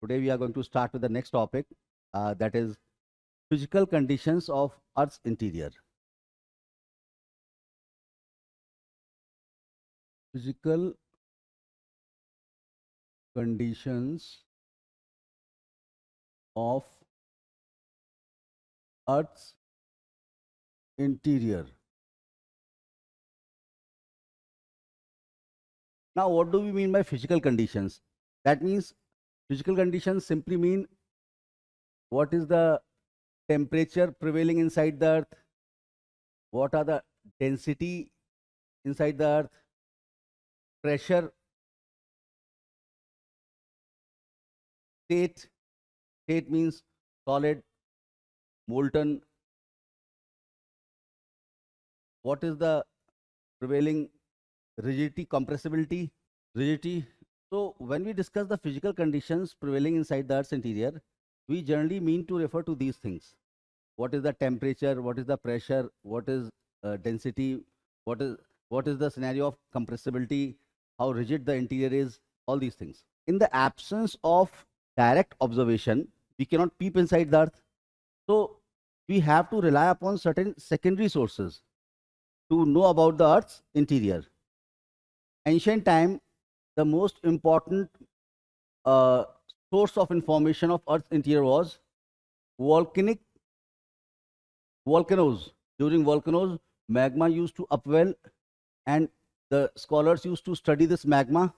Today we are going to start with the next topic, that is physical conditions of Earth's interior. Physical conditions of Earth's interior. Now, what do we mean by physical conditions? That means physical conditions simply mean what is the temperature prevailing inside the Earth, what are the density inside the Earth, pressure, state. State means solid, molten. What is the prevailing rigidity, compressibility, rigidity? So when we discuss the physical conditions prevailing inside the Earth's interior, we generally mean to refer to these things. What is the temperature? What is the pressure? What is density? What is the scenario of compressibility? How rigid the interior is? All these things. In the absence of direct observation, we cannot peep inside the Earth. So we have to rely upon certain secondary sources to know about the Earth's interior. Ancient time, the most important source of information of Earth's interior was volcanoes. During volcanoes, magma used to upwell, and the scholars used to study this magma.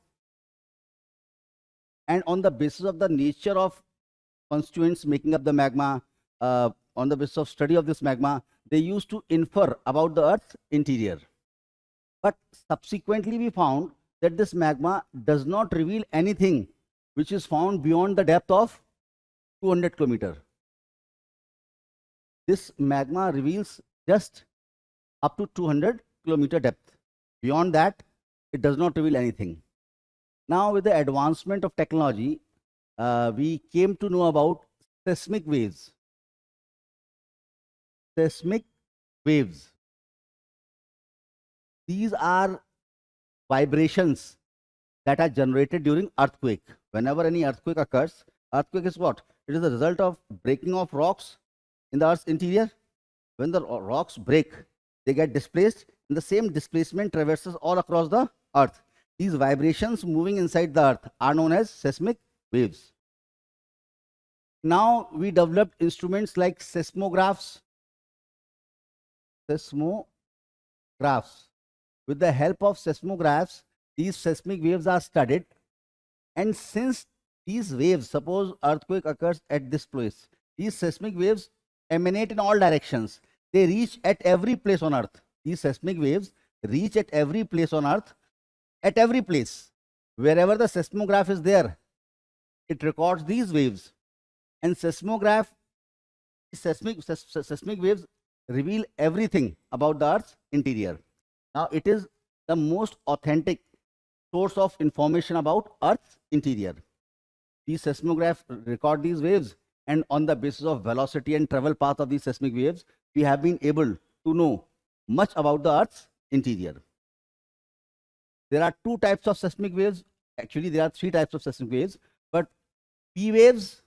And on the basis of the nature of constituents making up the magma, on the basis of study of this magma, they used to infer about the Earth's interior. But subsequently, we found that this magma does not reveal anything which is found beyond the depth of 200 kilometers. This magma reveals just up to 200 kilometer depth. Beyond that, it does not reveal anything. Now, with the advancement of technology, we came to know about seismic waves. Seismic waves. These are vibrations that are generated during earthquake. Whenever any earthquake occurs, earthquake is what? It is the result of breaking of rocks in the Earth's interior. When the rocks break, they get displaced, and the same displacement traverses all across the Earth. These vibrations moving inside the Earth are known as seismic waves. Now we developed instruments like seismographs. With the help of seismographs, these seismic waves are studied. And since these waves, suppose earthquake occurs at this place, these seismic waves emanate in all directions. They reach at every place on Earth. These seismic waves reach at every place on Earth, at every place. Wherever the seismograph is there, it records these waves. And seismic waves reveal everything about the Earth's interior. Now, it is the most authentic source of information about Earth's interior. These seismographs record these waves, and on the basis of velocity and travel path of these seismic waves, we have been able to know much about the Earth's interior. There are two types of seismic waves. Actually, there are three types of seismic waves, but P waves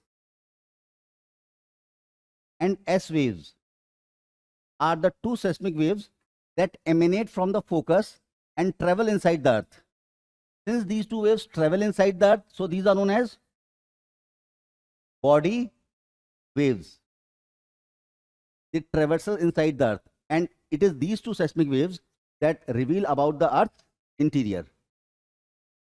and S waves are the two seismic waves that emanate from the focus and travel inside the Earth. Since these two waves travel inside the Earth, so these are known as body waves. They traverse inside the Earth, and it is these two seismic waves that reveal about the Earth's interior.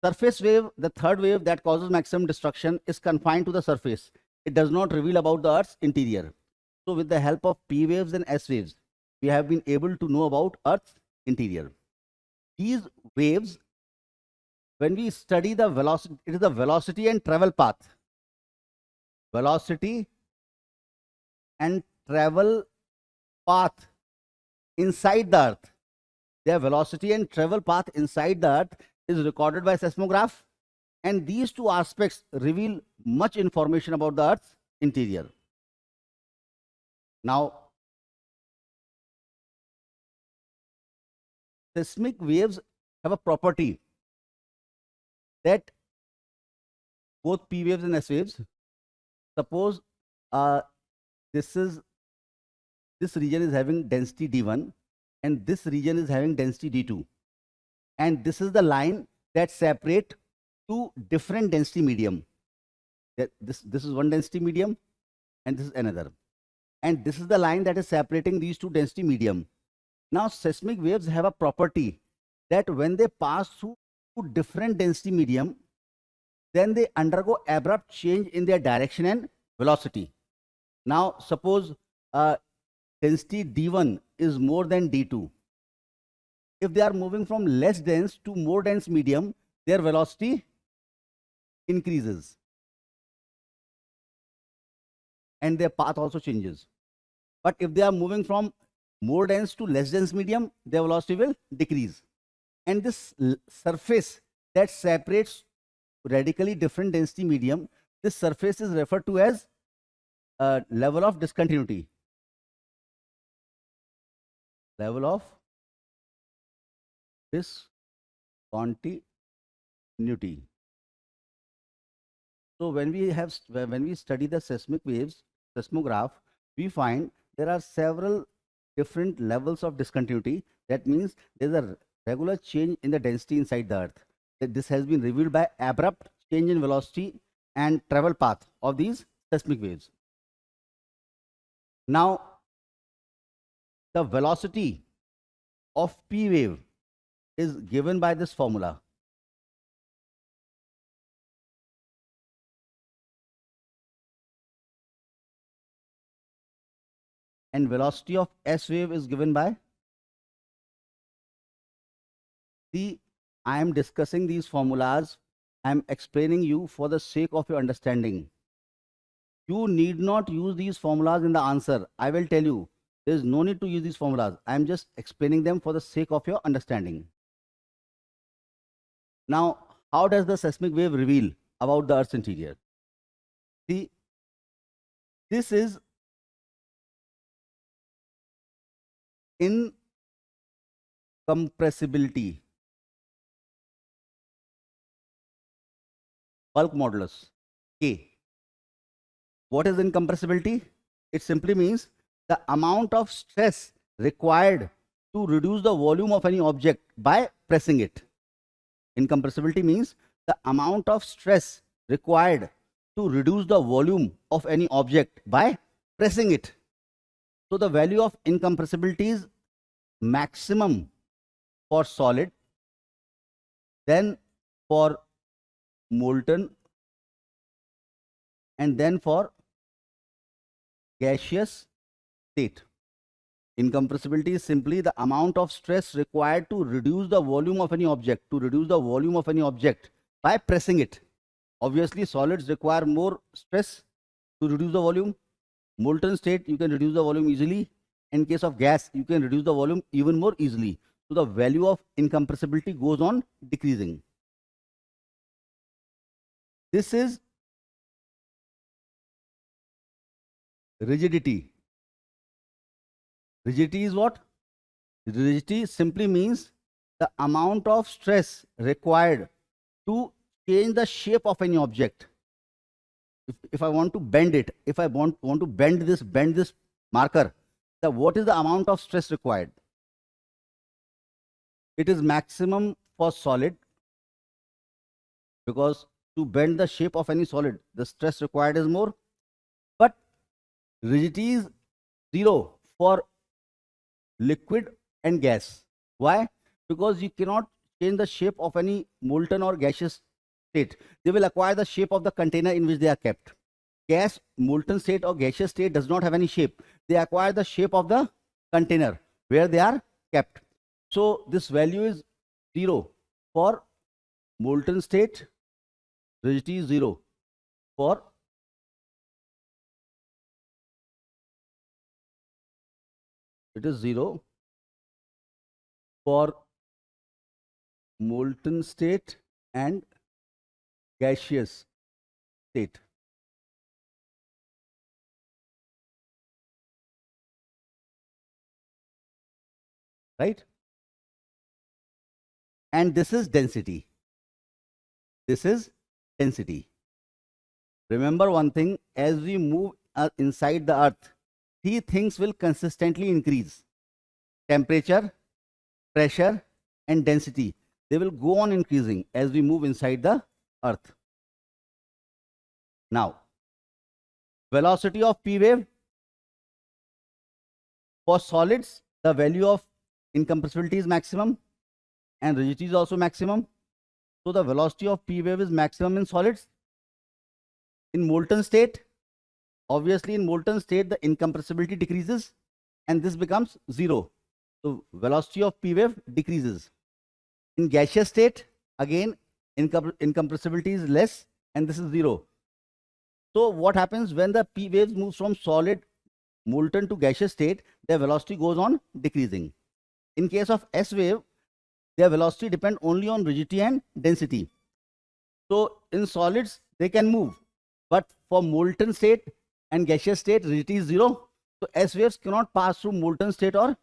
Surface wave, the third wave that causes maximum destruction, is confined to the surface. It does not reveal about the Earth's interior. So with the help of P waves and S waves, we have been able to know about Earth's interior. These waves, when we study the velocity, it is the velocity and travel path. Velocity and travel path inside the Earth. Their velocity and travel path inside the Earth is recorded by seismograph, and these two aspects reveal much information about the Earth's interior. Now, seismic waves have a property that both P waves and S waves. Suppose uh, this region is having density D1 and this region is having density D2, and this is the line that separate two different density medium. This is one density medium and this is another, and this is the line that is separating these two density medium. Now seismic waves have a property that when they pass through different density medium, then they undergo abrupt change in their direction and velocity. Now suppose density D1 is more than D2. If they are moving from less dense to more dense medium, their velocity increases and their path also changes. But if they are moving from more dense to less dense medium, their velocity will decrease. And this surface that separates radically different density medium, this surface is referred to as level of discontinuity. Level of discontinuity. So when we study the seismic waves, seismograph, we find there are several different levels of discontinuity. That means there's a regular change in the density inside the earth. This has been revealed by abrupt change in velocity and travel path of these seismic waves. Now, the velocity of P wave is given by this formula. And velocity of S wave is given by, see, I am discussing these formulas. I am explaining you for the sake of your understanding. You need not use these formulas in the answer. I will tell you, there is no need to use these formulas. I am just explaining them for the sake of your understanding. Now, how does the seismic wave reveal about the Earth's interior? See, this is incompressibility, bulk modulus, K. What is incompressibility? It simply means the amount of stress required to reduce the volume of any object by pressing it. Incompressibility means the amount of stress required to reduce the volume of any object by pressing it. So the value of incompressibility is maximum for solid, then for molten, and then for gaseous state. Incompressibility is simply the amount of stress required to reduce the volume of any object, by pressing it. Obviously, solids require more stress to reduce the volume. Molten state, you can reduce the volume easily. In case of gas, you can reduce the volume even more easily. So the value of incompressibility goes on decreasing. This is rigidity. Rigidity is what? Rigidity simply means the amount of stress required to change the shape of any object. If I want to bend it, if I want to bend this marker, what is the amount of stress required? It is maximum for solid, because to bend the shape of any solid, the stress required is more. But rigidity is 0 for liquid and gas. Why? Because you cannot change the shape of any molten or gaseous state. They will acquire the shape of the container in which they are kept. Gas, molten state or gaseous state does not have any shape. They acquire the shape of the container where they are kept. So this value is 0 for molten state, rigidity is 0 for it is 0 for molten state and gaseous state. Right? And this is density. This is density. Remember one thing, as we move inside the earth, three things will consistently increase: temperature, pressure, and density. They will go on increasing as we move inside the earth. Now, velocity of P wave. For solids, the value of incompressibility is maximum and rigidity is also maximum. So the velocity of P wave is maximum in solids. In molten state, obviously in molten state, the incompressibility decreases and this becomes 0. So velocity of P wave decreases. In gaseous state, again, incompressibility is less and this is 0. So what happens when the P waves moves from solid, molten to gaseous state, their velocity goes on decreasing. In case of S wave, their velocity depends only on rigidity and density. So in solids, they can move, but for molten state and gaseous state, rigidity is 0. So S waves cannot pass through molten state or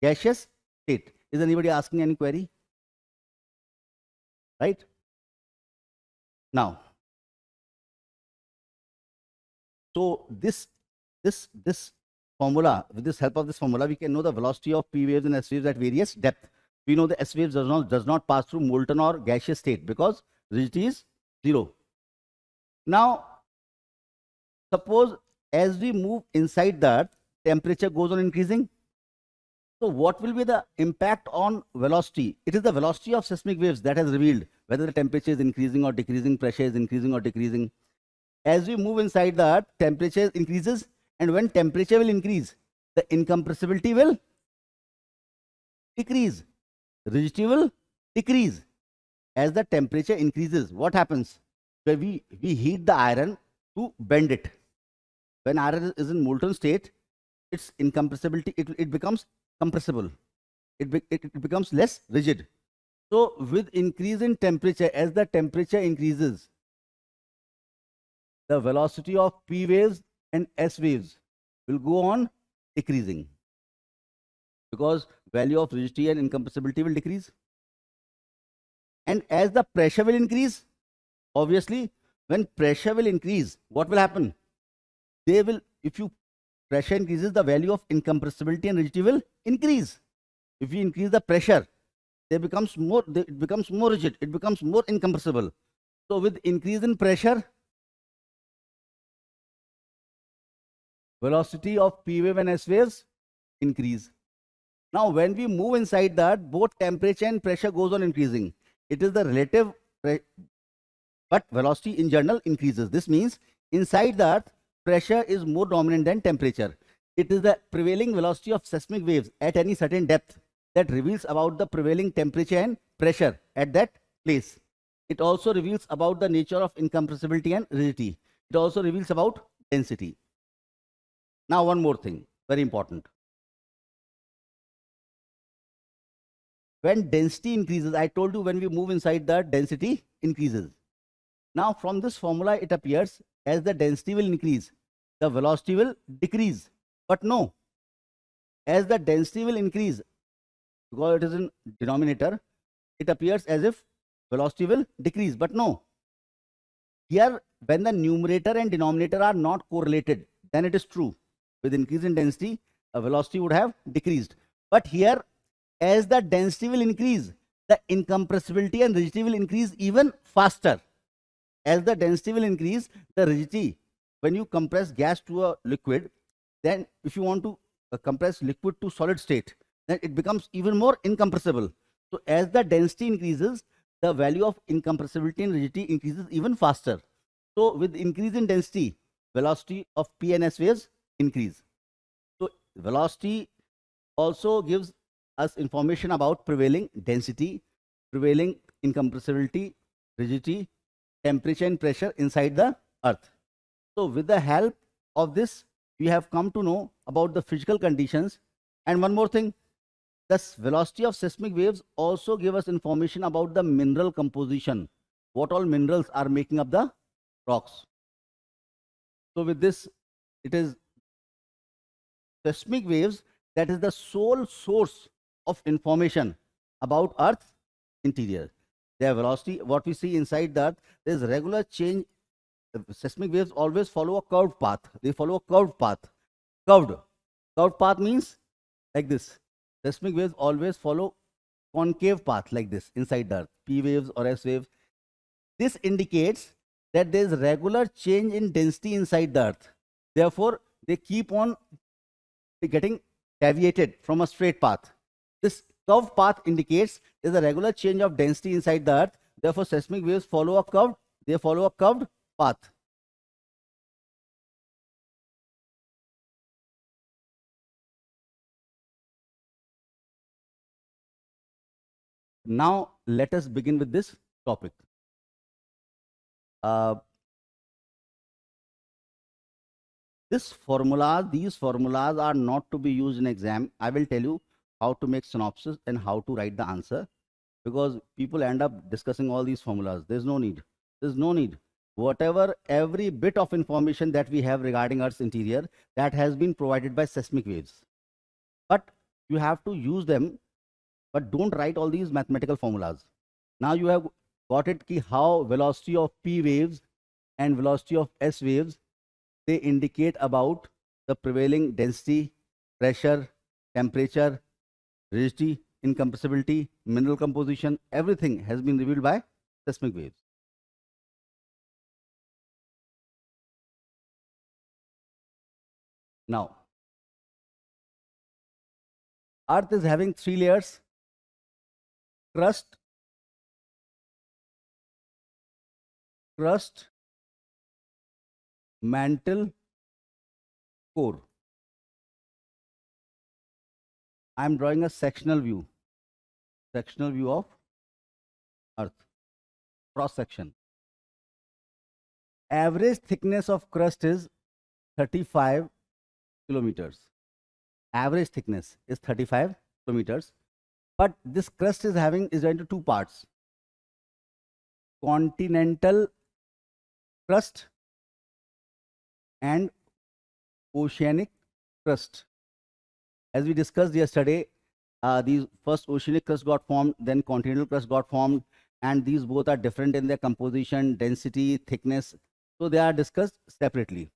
gaseous state. Is anybody asking any query? Right? Now, so this formula, with this help of this formula, we can know the velocity of P waves and S waves at various depth. We know the S waves does not pass through molten or gaseous state because rigidity is 0. Now, suppose as we move inside that, temperature goes on increasing. So what will be the impact on velocity? It is the velocity of seismic waves that has revealed whether the temperature is increasing or decreasing, pressure is increasing or decreasing. As we move inside that, temperature increases, and when temperature will increase, the incompressibility will decrease, rigidity will decrease. As the temperature increases, what happens? When we heat the iron to bend it. When iron is in molten state, its incompressibility, it becomes compressible. It becomes less rigid. So with increase in temperature, as the temperature increases, the velocity of P waves and S waves will go on decreasing because value of rigidity and incompressibility will decrease. And as the pressure will increase, obviously when pressure will increase, what will happen? They will, if you pressure increases, the value of incompressibility and rigidity will increase. If you increase the pressure, it becomes more rigid, it becomes more incompressible. So with increase in pressure, velocity of P wave and S waves increase. Now when we move inside that, both temperature and pressure goes on increasing. It is the relative, but velocity in general increases. This means inside that, pressure is more dominant than temperature. It is the prevailing velocity of seismic waves at any certain depth that reveals about the prevailing temperature and pressure at that place. It also reveals about the nature of incompressibility and rigidity. It also reveals about density. Now one more thing, very important. When density increases, I told you when we move inside that, density increases. Now from this formula, it appears as the density will increase, the velocity will decrease. But no, as the density will increase, because it is in denominator, it appears as if velocity will decrease. But no, here when the numerator and denominator are not correlated, then it is true. With increase in density, a velocity would have decreased. But here, as the density will increase, the incompressibility and rigidity will increase even faster. As the density will increase, the rigidity, when you compress gas to a liquid, then if you want to compress liquid to solid state, then it becomes even more incompressible. So as the density increases, the value of incompressibility and rigidity increases even faster. So with increase in density, velocity of P and S waves increase. So velocity also gives us information about prevailing density, prevailing incompressibility, rigidity, temperature and pressure inside the earth. So with the help of this, we have come to know about the physical conditions. And one more thing, the velocity of seismic waves also give us information about the mineral composition, what all minerals are making up the rocks. So with this, it is seismic waves that is the sole source of information about Earth's interior. Their velocity, what we see inside that, there is regular change seismic waves always follow a curved path. They follow a curved path. Curved path means like this. Seismic waves always follow concave path like this inside the earth. P waves or S waves. This indicates that there is regular change in density inside the earth. Therefore, they keep on getting deviated from a straight path. This curved path indicates there is a regular change of density inside the earth. Therefore, seismic waves follow a curved path. Now, let us begin with this topic. These formulas are not to be used in exam. I will tell you how to make synopsis and how to write the answer, because people end up discussing all these formulas. There's no need. Whatever, every bit of information that we have regarding Earth's interior, that has been provided by seismic waves. But you have to use them, but don't write all these mathematical formulas. Now you have got it ki how velocity of P waves and velocity of S waves, they indicate about the prevailing density, pressure, temperature, rigidity, incompressibility, mineral composition. Everything has been revealed by seismic waves. Now, Earth is having 3 layers: crust, mantle, core. I am drawing a sectional view of Earth, cross section. Average thickness of crust is 35 kilometers. Average thickness is 35 kilometers. But this crust is into 2 parts: continental crust and oceanic crust. As we discussed yesterday, these first oceanic crust got formed, then continental crust got formed, and these both are different in their composition, density, thickness. So they are discussed separately.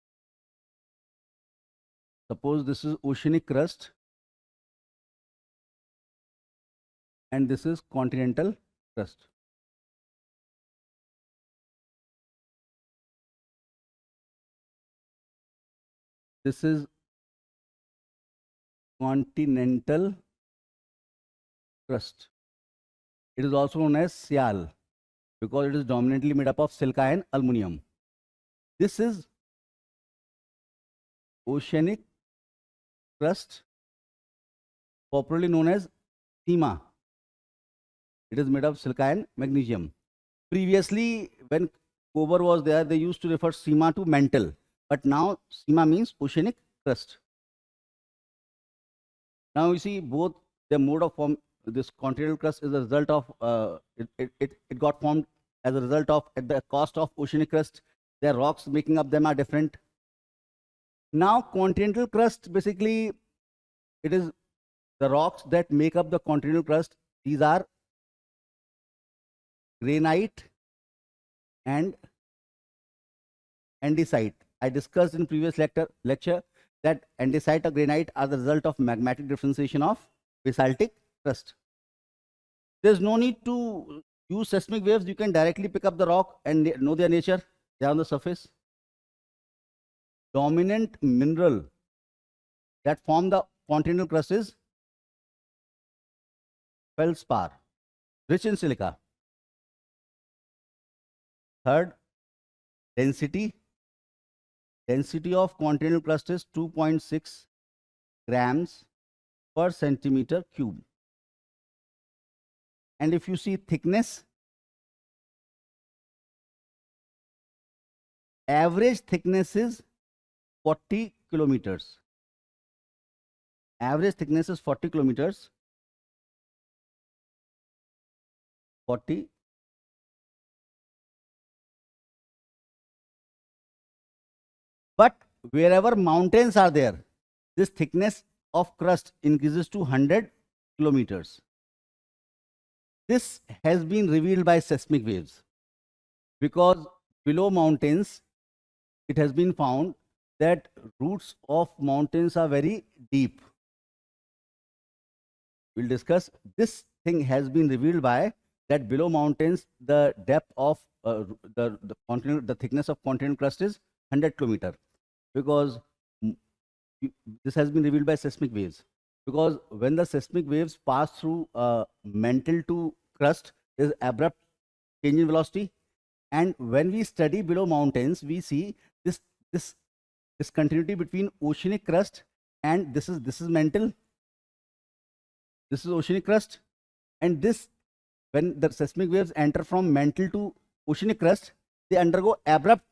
Suppose this is oceanic crust and this is continental crust. This is continental crust. It is also known as sial because it is dominantly made up of silica and aluminum. This is oceanic crust, popularly known as sima. It is made of silica and magnesium. Previously, when Kober was there, they used to refer sima to mantle, but now sima means oceanic crust. Now you see both the mode of form. This continental crust is a result of it got formed as a result of at the cost of oceanic crust. Their rocks making up them are different. Now continental crust, basically it is the rocks that make up the continental crust. These are granite and andesite. I discussed in previous lecture that andesite or granite are the result of magmatic differentiation of basaltic crust. There's no need to use seismic waves. You can directly pick up the rock and know their nature. They are on the surface. Dominant mineral that form the continental crust is feldspar, rich in silica. Third, density. Density of continental crust is 2.6 grams per centimeter cube. And if you see thickness, average thickness is 40 kilometers. Average thickness is 40 kilometers. 40. But wherever mountains are there, this thickness of crust increases to 100 kilometers. This has been revealed by seismic waves because below mountains it has been found that roots of mountains are very deep. We'll discuss. This thing has been revealed by that below mountains, the depth of the thickness of continental crust is 100 kilometer, because this has been revealed by seismic waves. Because when the seismic waves pass through mantle to crust, there is abrupt change in velocity. And when we study below mountains, we see this continuity between oceanic crust and this is mantle. This is oceanic crust, and this, when the seismic waves enter from mantle to oceanic crust, they undergo abrupt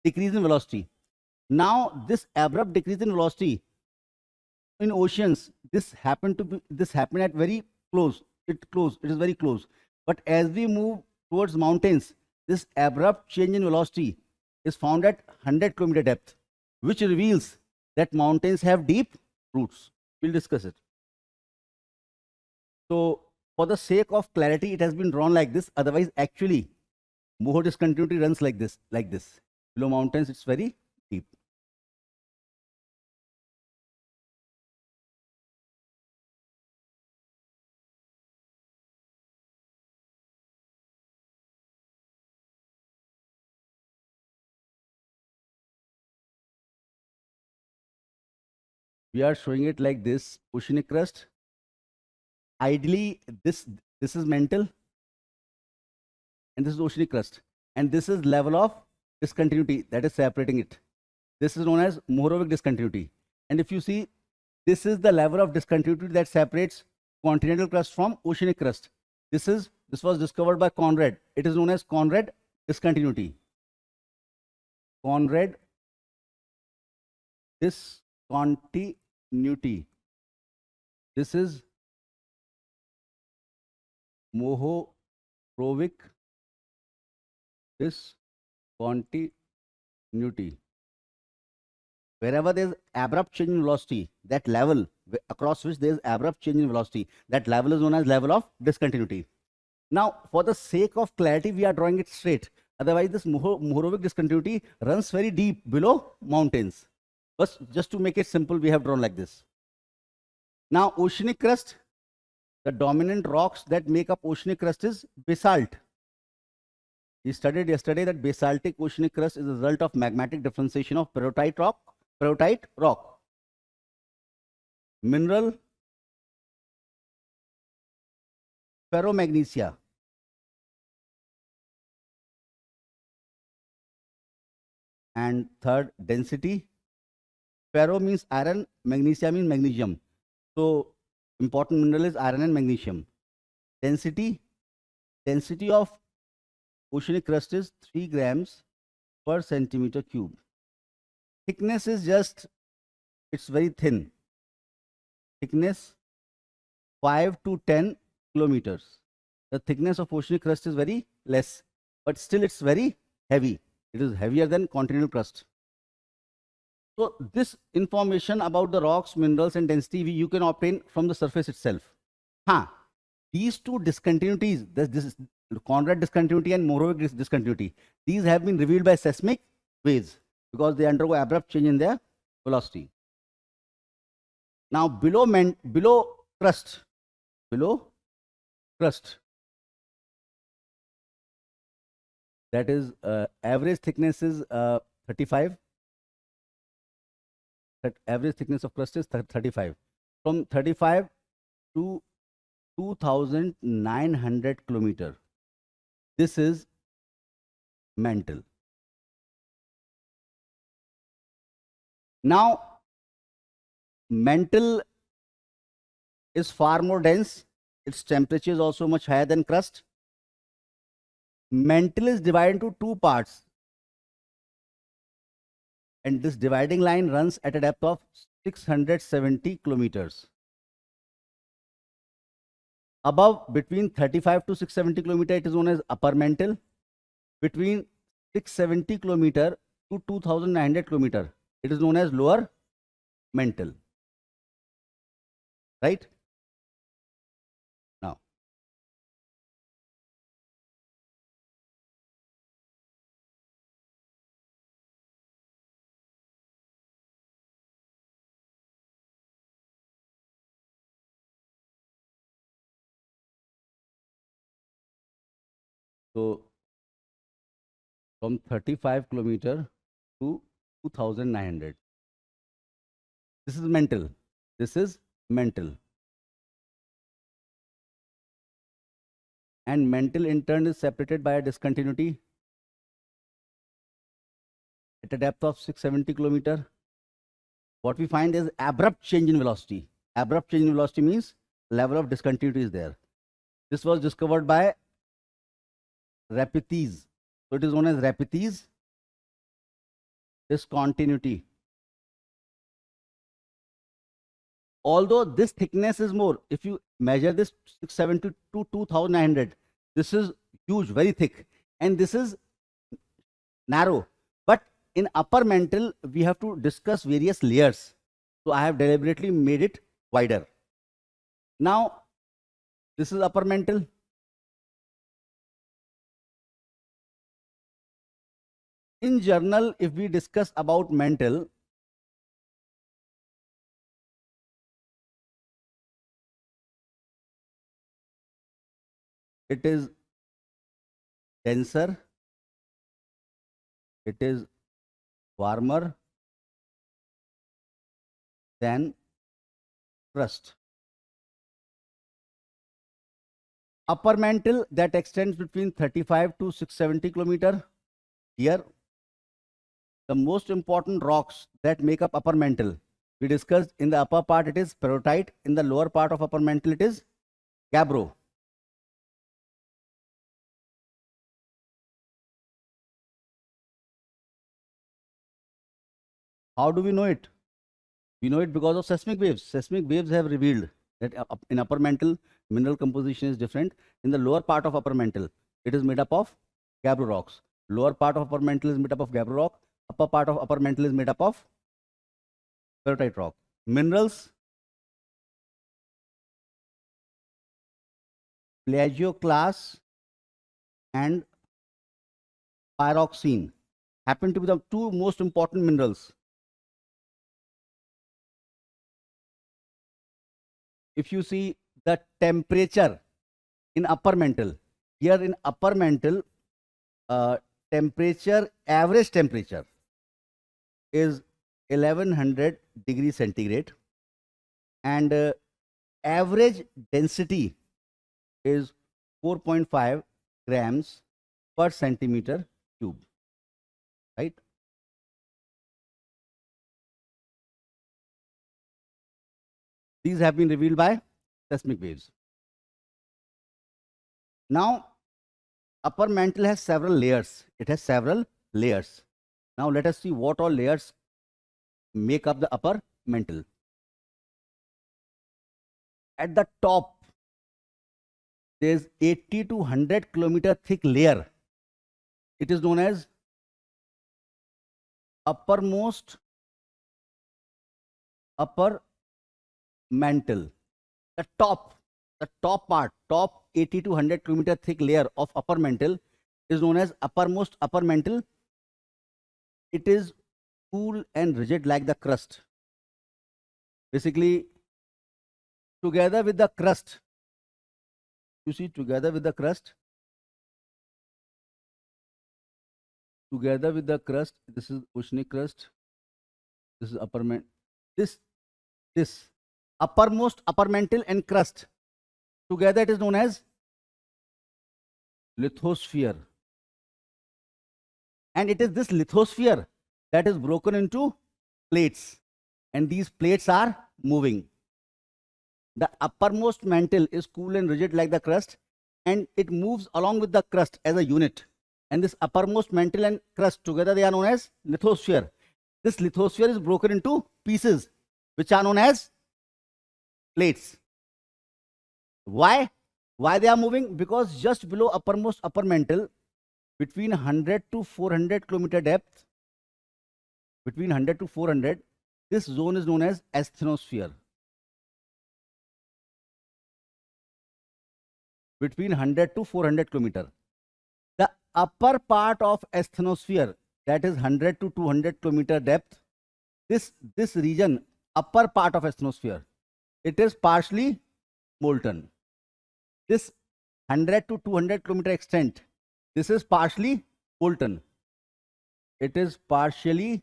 decrease in velocity. Now, this abrupt decrease in velocity in oceans, this happened at very close. It is very close. But as we move towards mountains, this abrupt change in velocity is found at 100 kilometer depth, which reveals that mountains have deep roots. We'll discuss it. So, for the sake of clarity, it has been drawn like this. Otherwise, actually, Moho discontinuity runs like this. Below mountains, it's very deep. We are showing it like this: oceanic crust. Ideally, this is mantle, and this is oceanic crust, and this is level of discontinuity that is separating it. This is known as Mohorovic discontinuity. And if you see, this is the level of discontinuity that separates continental crust from oceanic crust. This was discovered by Conrad. It is known as Conrad discontinuity. Conrad discontinuity. This is Mohorovic discontinuity. Wherever there is abrupt change in velocity, that level across which there is abrupt change in velocity, that level is known as level of discontinuity. Now, for the sake of clarity, we are drawing it straight. Otherwise, this Mohorovic discontinuity runs very deep below mountains. But just to make it simple, we have drawn like this. Now, oceanic crust, the dominant rocks that make up oceanic crust is basalt. We studied yesterday that basaltic oceanic crust is a result of magmatic differentiation of perovskite rock. Mineral, ferromagnesia. And third, density. Ferro means iron, magnesia means magnesium. So, important mineral is iron and magnesium. Density of oceanic crust is 3 grams per centimeter cube. Thickness is just, it's very thin. Thickness 5 to 10 kilometers. The thickness of oceanic crust is very less, but still it's very heavy. It is heavier than continental crust. So this information about the rocks, minerals and density you can obtain from the surface itself. These two discontinuities, this is Conrad discontinuity and Mohorovic discontinuity, these have been revealed by seismic waves because they undergo abrupt change in their velocity. Now below crust, that is average thickness is 35. That average thickness of crust is 35. From 35 to 2,900 kilometer. This is mantle. Now, mantle is far more dense. Its temperature is also much higher than crust. Mantle is divided into two parts. And this dividing line runs at a depth of 670 kilometers. Above, between 35 to 670 kilometer, it is known as upper mantle. Between 670 kilometer to 2,900 kilometer, it is known as lower mantle. Right? Now, So from 35 kilometer to 2,900. This is mental. This is mental. And mental in turn is separated by a discontinuity at a depth of 670 kilometer. What we find is abrupt change in velocity. Abrupt change in velocity means level of discontinuity is there. This was discovered by Rapides. So it is known as Rapides discontinuity. Although this thickness is more, if you measure this 670 to 2,900, this is huge, very thick, and this is narrow. But in upper mantle, we have to discuss various layers. So I have deliberately made it wider. Now, this is upper mantle. In journal, if we discuss about mantle, it is denser, it is warmer than crust. Upper mantle that extends between 35 to 670 kilometer. Here, the most important rocks that make up upper mantle. We discussed in the upper part it is perrotite, in the lower part of upper mantle it is gabbro. How do we know it? We know it because of seismic waves. Seismic waves have revealed that in upper mantle, mineral composition is different. In the lower part of upper mantle, it is made up of gabbro rocks. Lower part of upper mantle is made up of gabbro rock. Upper part of upper mantle is made up of perrotite rock. Minerals: plagioclase and pyroxene happen to be the two most important minerals. If you see the temperature in upper mantle, here in upper mantle, average temperature is 1100 degrees centigrade, and average density is 4.5 grams per centimeter cube, right? These have been revealed by seismic waves. Now, upper mantle has several layers. It has several layers. Now, let us see what all layers make up the upper mantle. At the top, there is 80 to 100 kilometer thick layer. It is known as uppermost upper mantle. The top part, top 80 to 100 kilometer thick layer of upper mantle is known as uppermost upper mantle. It is cool and rigid like the crust. Basically, together with the crust, you see, together with the crust, this is oceanic crust, this is upper mantle, this uppermost upper mantle and crust together, it is known as lithosphere. And it is this lithosphere that is broken into plates, and these plates are moving. The uppermost mantle is cool and rigid like the crust, and it moves along with the crust as a unit. And this uppermost mantle and crust together, they are known as lithosphere. This lithosphere is broken into pieces, which are known as plates. Why they are moving? Because just below uppermost upper mantle, between 100 to 400 kilometer depth, between 100 to 400, this zone is known as asthenosphere. Between 100 to 400 kilometer. The upper part of asthenosphere, that is 100 to 200 kilometer depth, this region, upper part of asthenosphere, it is partially molten. This 100 to 200 kilometer extent This is partially molten. It is partially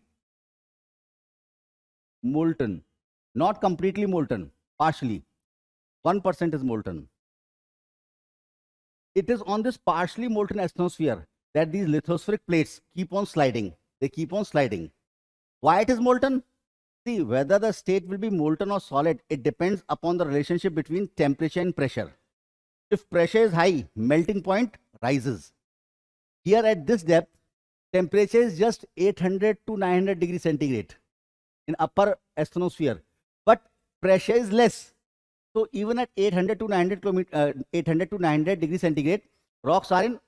molten, not completely molten, partially. 1% is molten. It is on this partially molten asthenosphere that these lithospheric plates keep on sliding. They keep on sliding. Why it is molten? See, whether the state will be molten or solid, it depends upon the relationship between temperature and pressure. If pressure is high, melting point rises. Here at this depth, temperature is just 800 to 900 degrees centigrade in upper asthenosphere, but pressure is less. So even at 800 to 900 degrees centigrade, rocks are in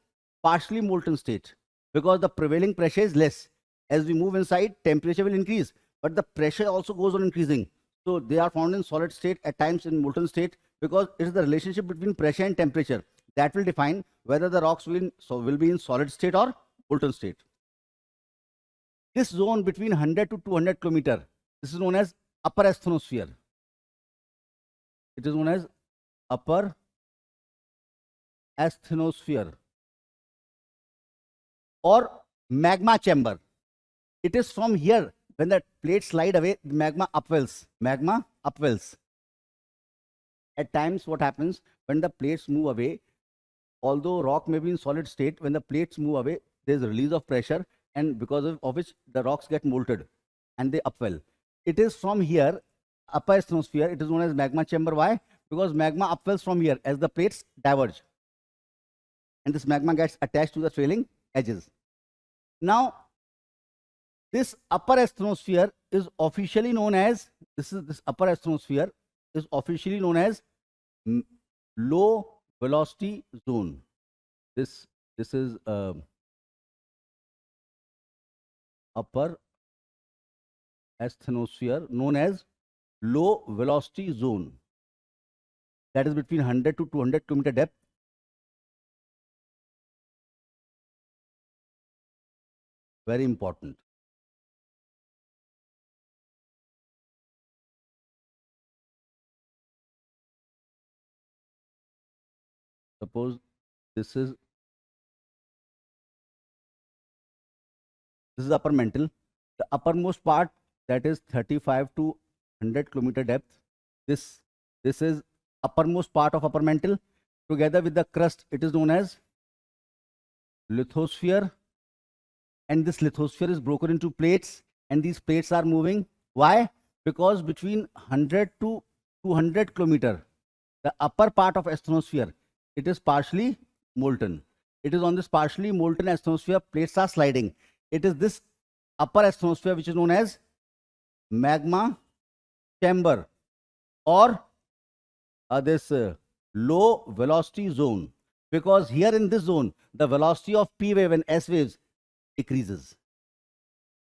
partially molten state because the prevailing pressure is less. As we move inside, temperature will increase, but the pressure also goes on increasing. So they are found in solid state, at times in molten state, because it is the relationship between pressure and temperature that will define whether the rocks will be in solid state or molten state. This zone between 100 to 200 kilometer, this is known as upper asthenosphere. It is known as upper asthenosphere or magma chamber. It is from here, when the plates slide away, magma upwells. Magma upwells. At times, what happens when the plates move away, although rock may be in solid state, when the plates move away, there is a release of pressure, and because of which the rocks get molted and they upwell. It is from here, upper asthenosphere, it is known as magma chamber. Why? Because magma upwells from here as the plates diverge, and this magma gets attached to the trailing edges. Now, this upper asthenosphere is officially known as, this upper asthenosphere is officially known as low velocity zone. This is upper asthenosphere known as low velocity zone, that is between 100 to 200 kilometer depth. Very important. Suppose this is upper mantle, the uppermost part, that is 35 to 100 kilometer depth. This is uppermost part of upper mantle. Together with the crust, it is known as lithosphere, and this lithosphere is broken into plates, and these plates are moving. Why? Because between 100 to 200 kilometer, the upper part of asthenosphere, it is partially molten. It is on this partially molten asthenosphere, plates are sliding. It is this upper asthenosphere which is known as magma chamber or this low velocity zone, because here in this zone, the velocity of P wave and S waves decreases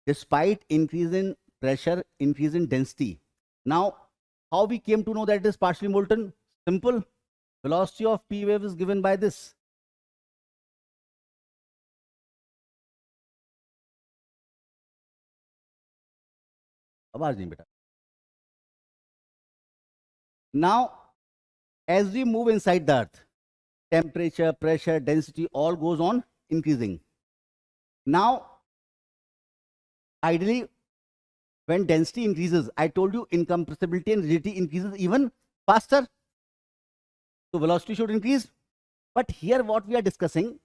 despite increase in pressure, increase in density. Now, how we came to know that it is partially molten? Simple. Velocity of P wave is given by this. आवाज नहीं बेटा. Now, as we move inside the earth, temperature, pressure, density all goes on increasing. Now, ideally, when density increases, I told you incompressibility and rigidity increases even faster. So velocity should increase. But here what we are discussing,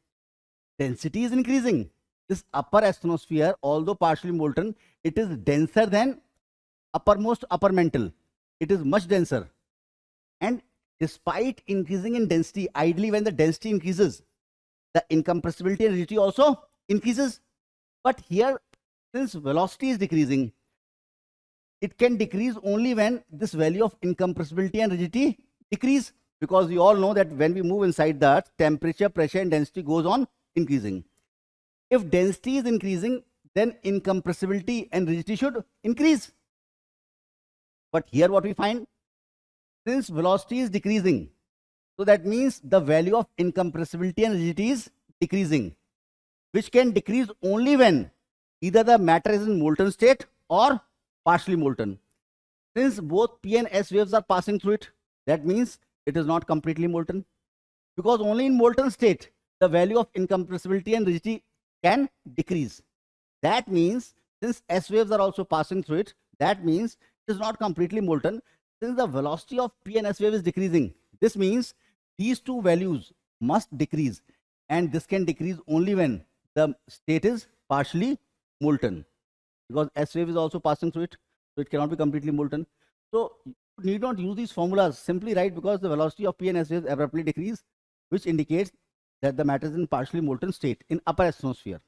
density is increasing. This upper asthenosphere, although partially molten, it is denser than uppermost upper mantle. It is much denser. And despite increasing in density, ideally when the density increases, the incompressibility and rigidity also increases. But here, since velocity is decreasing, it can decrease only when this value of incompressibility and rigidity decrease, because we all know that when we move inside the earth, temperature, pressure and density goes on increasing. If density is increasing, then incompressibility and rigidity should increase. But here what we find, since velocity is decreasing, so that means the value of incompressibility and rigidity is decreasing, which can decrease only when either the matter is in molten state or partially molten. Since both P and S waves are passing through it, that means it is not completely molten, because only in molten state the value of incompressibility and rigidity can decrease. That means since S waves are also passing through it, that means it is not completely molten. Since the velocity of P and S wave is decreasing, this means these two values must decrease, and this can decrease only when the state is partially molten, because S wave is also passing through it, so it cannot be completely molten. So you need not use these formulas, simply write because the velocity of P and S waves abruptly decrease, which indicates that the matter is in partially molten state in upper astrosphere.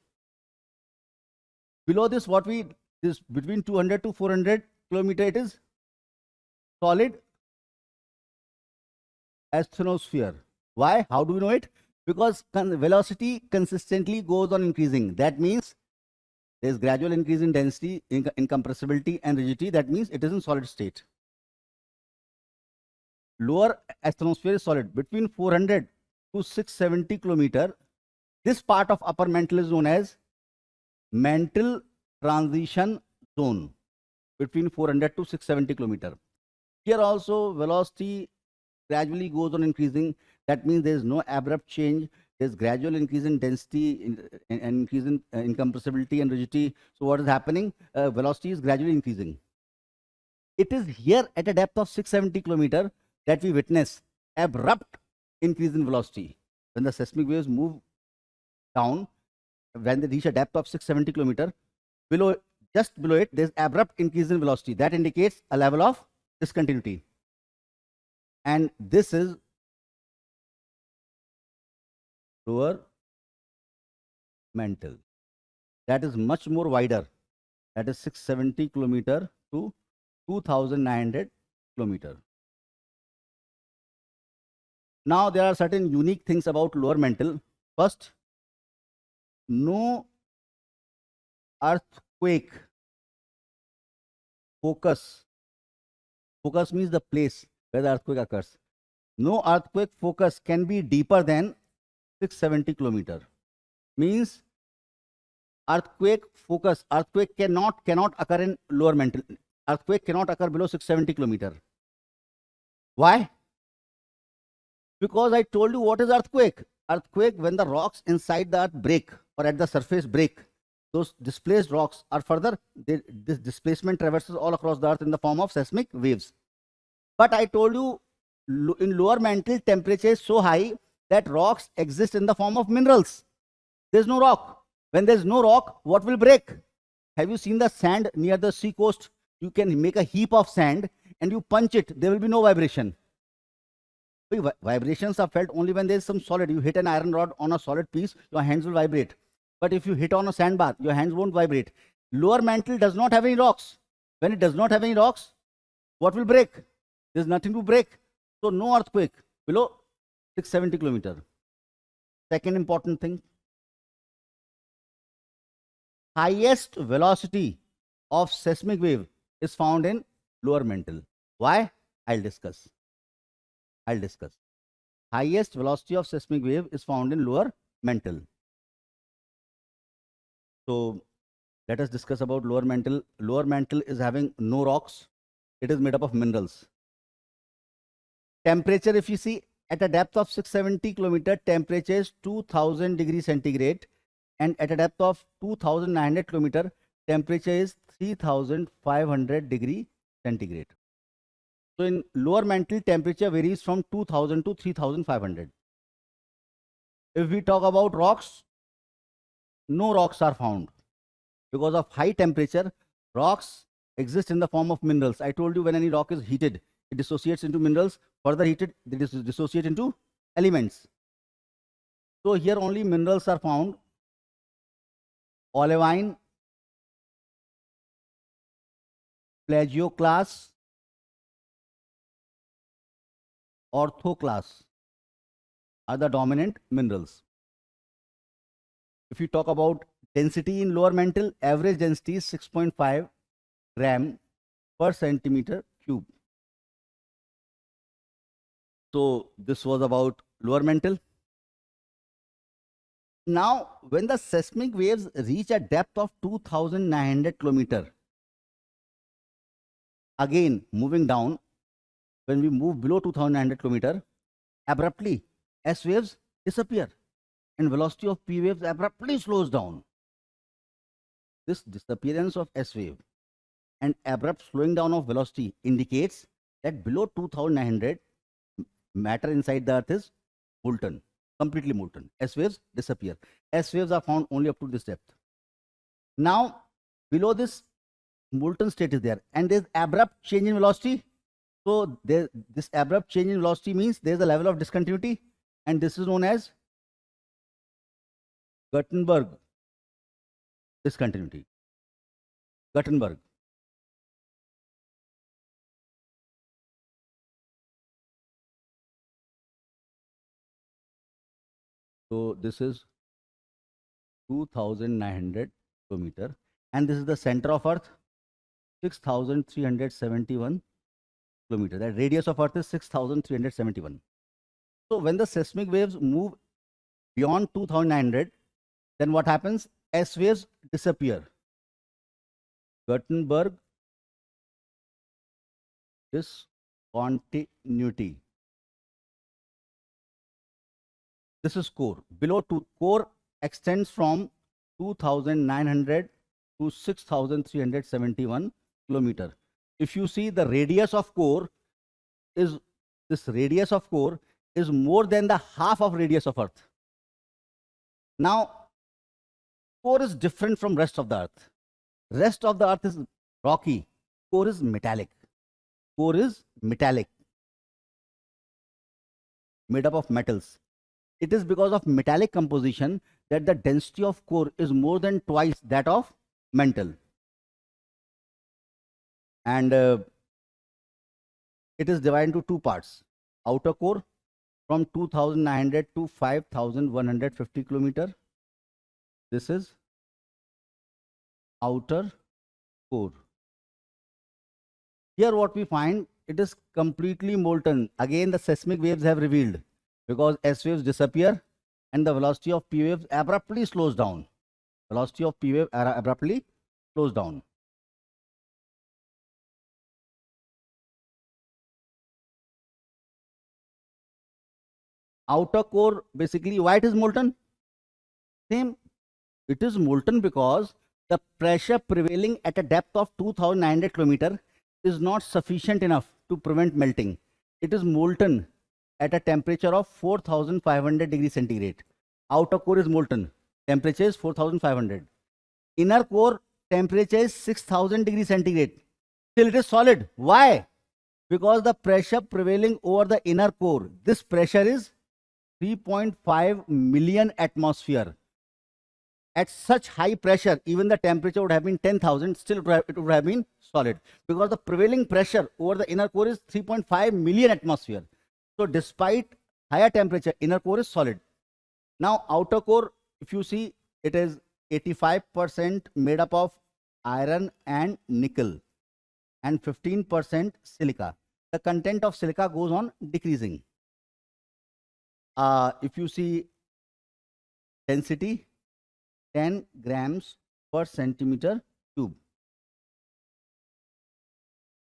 Below this, this between 200 to 400 kilometer, it is solid astrosphere. Why? How do we know it? Because velocity consistently goes on increasing. That means there is gradual increase in density, incompressibility, and rigidity. That means it is in solid state. Lower astrosphere is solid. Between 400 to 670 kilometer, this part of upper mantle is known as mantle transition zone. Between 400 to 670 kilometer. Here also velocity gradually goes on increasing. That means there is no abrupt change. There is gradual increase in density and increase in incompressibility and rigidity. So what is happening? Velocity is gradually increasing. It is here at a depth of 670 kilometer that we witness abrupt increase in velocity. When the seismic waves move down, when they reach a depth of 670 kilometer, just below it, there is abrupt increase in velocity. That indicates a level of discontinuity. And this is lower mantle. That is much more wider. That is 670 kilometer to 2,900 kilometer. Now there are certain unique things about lower mantle. First, no earthquake focus. Focus means the place where the earthquake occurs. No earthquake focus can be deeper than 670 kilometer. Means earthquake focus, earthquake cannot occur in lower mantle. Earthquake cannot occur below 670 kilometer. Why? Because I told you what is earthquake. Earthquake, when the rocks inside the earth break or at the surface break, those displaced rocks are further, this displacement traverses all across the earth in the form of seismic waves. But I told you in lower mantle temperature is so high that rocks exist in the form of minerals. There is no rock. When there is no rock, what will break? Have you seen the sand near the sea coast? You can make a heap of sand and you punch it, there will be no vibration. Vibrations are felt only when there is some solid. You hit an iron rod on a solid piece, your hands will vibrate. But if you hit on a sandbar, your hands won't vibrate. Lower mantle does not have any rocks. When it does not have any rocks, what will break? There is nothing to break. So no earthquake below 670 kilometer. Second important thing, highest velocity of seismic wave is found in lower mantle. Why? I'll discuss. Highest velocity of seismic wave is found in lower mantle. So let us discuss about lower mantle. Lower mantle is having no rocks. It is made up of minerals. Temperature, if you see, at a depth of 670 kilometer, temperature is 2000 degrees centigrade, and at a depth of 2900 kilometer, temperature is 3500 degree centigrade. So in lower mantle, temperature varies from 2000 to 3500. If we talk about rocks, no rocks are found. Because of high temperature, rocks exist in the form of minerals. I told you when any rock is heated, it dissociates into minerals. Further heated, they dissociate into elements. So here only minerals are found. Olivine, plagioclase, orthoclase are the dominant minerals. If you talk about density in lower mantle, average density is 6.5 gram per centimeter cube. So this was about lower mantle. Now, when the seismic waves reach a depth of 2900 kilometer, again moving down, when we move below 2900 kilometer, abruptly S waves disappear and velocity of P waves abruptly slows down. This disappearance of S wave and abrupt slowing down of velocity indicates that below 2900 matter inside the earth is molten, completely molten. S waves disappear. S waves are found only up to this depth. Now below this molten state is there and there's abrupt change in velocity. So this abrupt change in velocity means there's a level of discontinuity, and this is known as Gutenberg discontinuity. Gutenberg. So this is 2900 kilometer, and this is the center of Earth, 6371 kilometer. That radius of Earth is 6371. So when the seismic waves move beyond 2900, then what happens? S waves disappear. Gutenberg discontinuity. This is core. Below core extends from 2900 to 6371 kilometer. If you see the radius of core is, this radius of core is more than the half of radius of Earth. Now core is different from rest of the Earth. Rest of the Earth is rocky. Core is metallic. Core is metallic, made up of metals. It is because of metallic composition that the density of core is more than twice that of mantle. And it is divided into two parts. Outer core from 2900 to 5150 kilometer. This is outer core. Here what we find, it is completely molten. Again the seismic waves have revealed, because S waves disappear and the velocity of P waves abruptly slows down. Velocity of P wave abruptly slows down. Outer core, basically why it is molten? Same, it is molten because the pressure prevailing at a depth of 2900 kilometer is not sufficient enough to prevent melting. It is molten at a temperature of 4500 degrees centigrade. Outer core is molten, temperature is 4500. Inner core temperature is 6000 degrees centigrade. Still it is solid. Why? Because the pressure prevailing over the inner core, this pressure is 3.5 million atmosphere. At such high pressure, even the temperature would have been 10,000, still it would have been solid, because the prevailing pressure over the inner core is 3.5 million atmosphere. So despite higher temperature, inner core is solid. Now outer core, if you see, it is 85% made up of iron and nickel and 15% silica. The content of silica goes on decreasing. If you see density, 10 grams per centimeter cube,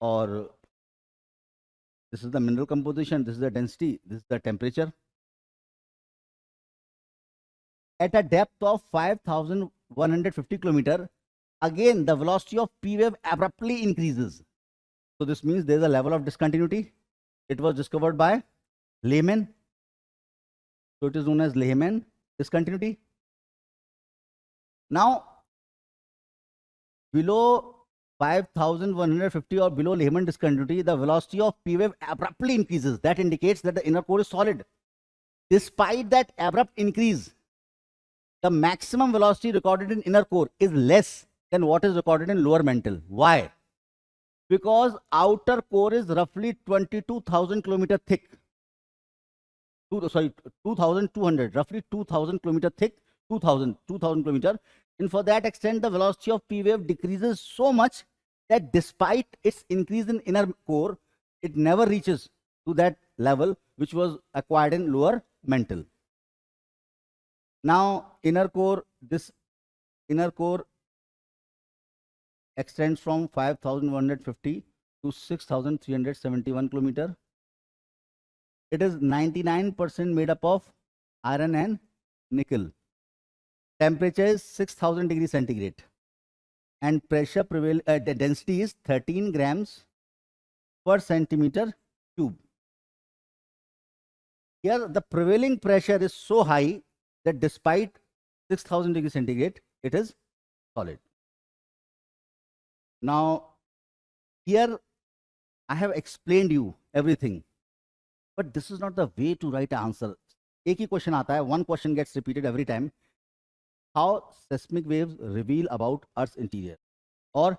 or this is the mineral composition, this is the density, this is the temperature. At a depth of 5150 kilometer, again the velocity of P wave abruptly increases. So this means there is a level of discontinuity. It was discovered by Lehman. So it is known as Lehman discontinuity. Now below 5150 or below Lehman discontinuity, the velocity of P wave abruptly increases. That indicates that the inner core is solid. Despite that abrupt increase, the maximum velocity recorded in inner core is less than what is recorded in lower mantle. Why? Because outer core is roughly 22,000 kilometer thick. 2,200, roughly 2,000 kilometer thick, 2,000 kilometer. And for that extent, the velocity of P wave decreases so much that despite its increase in inner core, it never reaches to that level which was acquired in lower mantle. Now inner core, this inner core extends from 5150 to 6371 kilometer. It is 99% made up of iron and nickel. Temperature is 6000 degrees centigrade. And pressure the density is 13 grams per centimeter cube. Here the prevailing pressure is so high that despite 6000 degrees centigrade, it is solid. Now, here I have explained you everything, but this is not the way to write an answer. एक ही question आता है, one question gets repeated every time. How seismic waves reveal about Earth's interior, or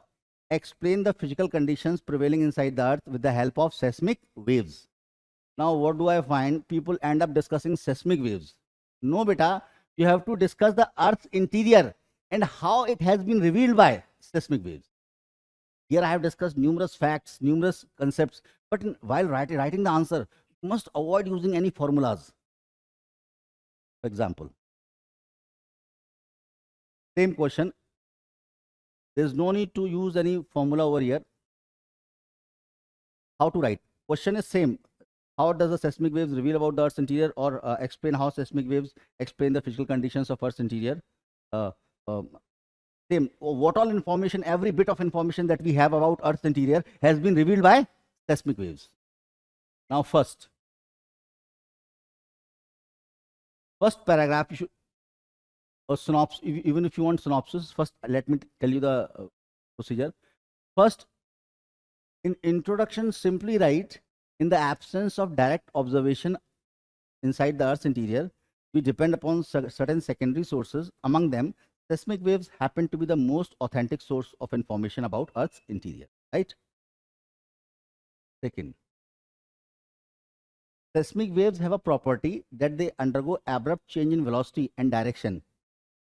explain the physical conditions prevailing inside the Earth with the help of seismic waves. Now, what do I find? People end up discussing seismic waves. No, beta, you have to discuss the Earth's interior and how it has been revealed by seismic waves. Here I have discussed numerous facts, numerous concepts, but while writing the answer, you must avoid using any formulas. For example, same question. There is no need to use any formula over here. How to write? Question is same. How does the seismic waves reveal about the Earth's interior, or explain how seismic waves explain the physical conditions of Earth's interior? Same. What all information, every bit of information that we have about Earth's interior has been revealed by seismic waves. Now, first paragraph, you should, a synopsis, even if you want synopsis, first let me tell you the procedure. First, in introduction, simply write, in the absence of direct observation inside the Earth's interior, we depend upon certain secondary sources. Among them, seismic waves happen to be the most authentic source of information about Earth's interior, right? Second, seismic waves have a property that they undergo abrupt change in velocity and direction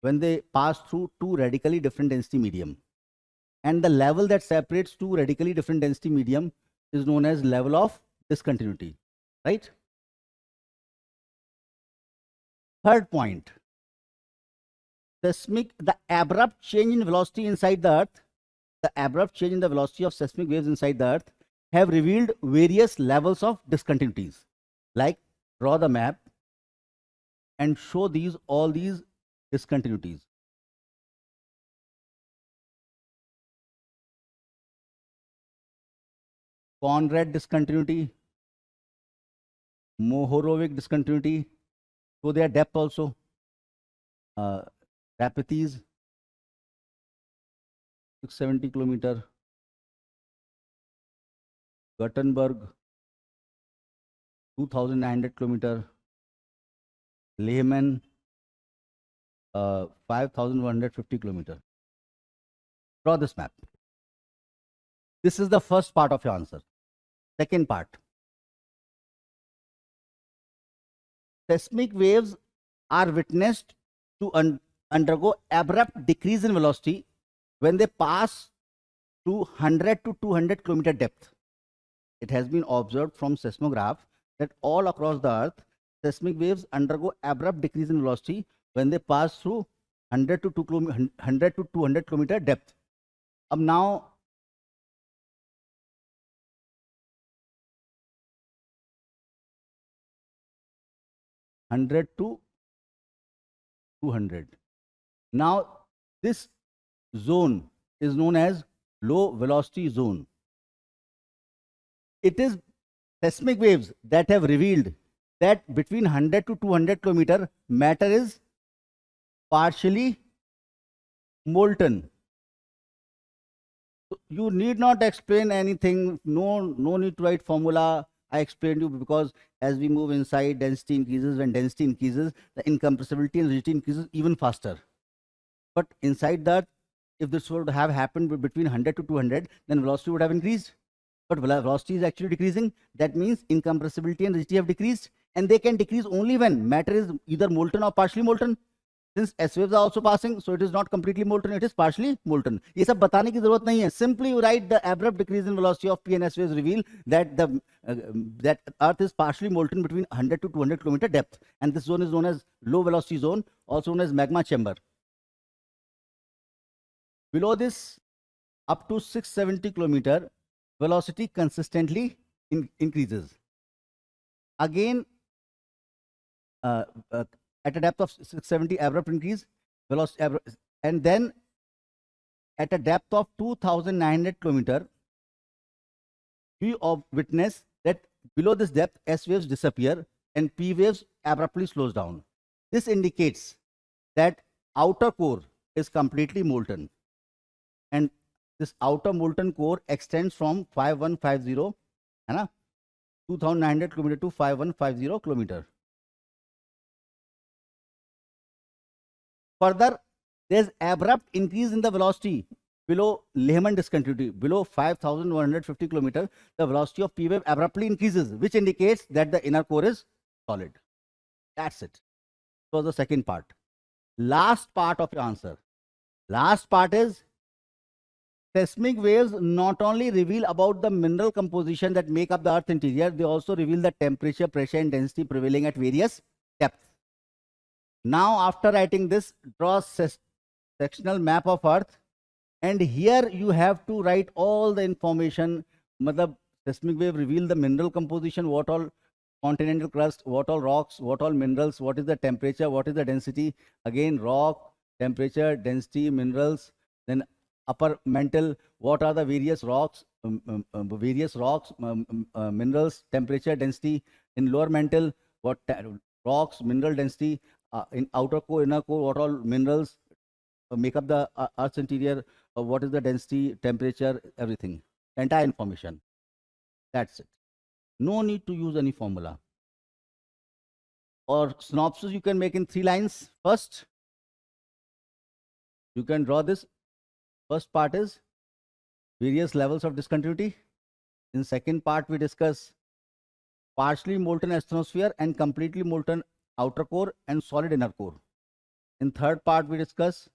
when they pass through two radically different density medium. And the level that separates two radically different density medium is known as level of discontinuity, right? Third point, the abrupt change in velocity inside the Earth, the abrupt change in the velocity of seismic waves inside the Earth have revealed various levels of discontinuities. Like, draw the map and show all these discontinuities. Conrad discontinuity, Mohorovic discontinuity, so their depth also. Rapides, 670 kilometer. Gutenberg, 2900 kilometer. Lehman, 5150 kilometer. Draw this map. This is the first part of your answer. Second part, seismic waves are witnessed to undergo abrupt decrease in velocity when they pass through 100 to 200 kilometer depth. It has been observed from seismograph that all across the Earth, seismic waves undergo abrupt decrease in velocity when they pass through 100 to 200 kilometer depth. Now, to 200. Now, this zone is known as low velocity zone. It is seismic waves that have revealed that between 100 to 200 kilometer, matter is partially molten. So you need not explain anything. No need to write formula. I explained you, because as we move inside, density increases. When density increases, the incompressibility and rigidity increases even faster. But inside that, if this would have happened between 100 to 200, then velocity would have increased. But velocity is actually decreasing. That means incompressibility and rigidity have decreased, and they can decrease only when matter is either molten or partially molten. Since S waves are also passing, so it is not completely molten, it is partially molten. ये सब बताने की जरूरत नहीं है. Simply you write the abrupt decrease in velocity of P and S waves reveal that that Earth is partially molten between 100 to 200 kilometer depth, and this zone is known as low velocity zone, also known as magma chamber. Below this, up to 670 kilometer, velocity consistently increases. Again, at a depth of 670 abrupt increase, velocity, and then at a depth of 2,900 kilometer, we witness that below this depth, S waves disappear and P waves abruptly slows down. This indicates that outer core is completely molten, and this outer molten core extends from 5150 2,900 kilometer to 5150 kilometer. Further, there is abrupt increase in the velocity below Lehman discontinuity. Below 5,150 kilometer, the velocity of P wave abruptly increases, which indicates that the inner core is solid. That's it. So the second part. Last part of your answer. Last part is seismic waves not only reveal about the mineral composition that make up the Earth interior, they also reveal the temperature, pressure, and density prevailing at various depths. Now, after writing this, draw sectional map of Earth, and here you have to write all the information. Matlab, seismic wave reveal the mineral composition, what all continental crust, what all rocks, what all minerals, what is the temperature, what is the density. Again, rock, temperature, density, minerals. Then upper mantle, what are the various rocks, minerals, temperature, density. In lower mantle, what rocks, mineral density. In outer core, inner core, what all minerals make up the Earth's interior, what is the density, temperature, everything, entire information. That's it. No need to use any formula. Or synopsis you can make in 3 lines. First, you can draw this. First part is various levels of discontinuity. In second part, we discuss partially molten astrosphere and completely molten outer core and solid inner core. In third part, we discuss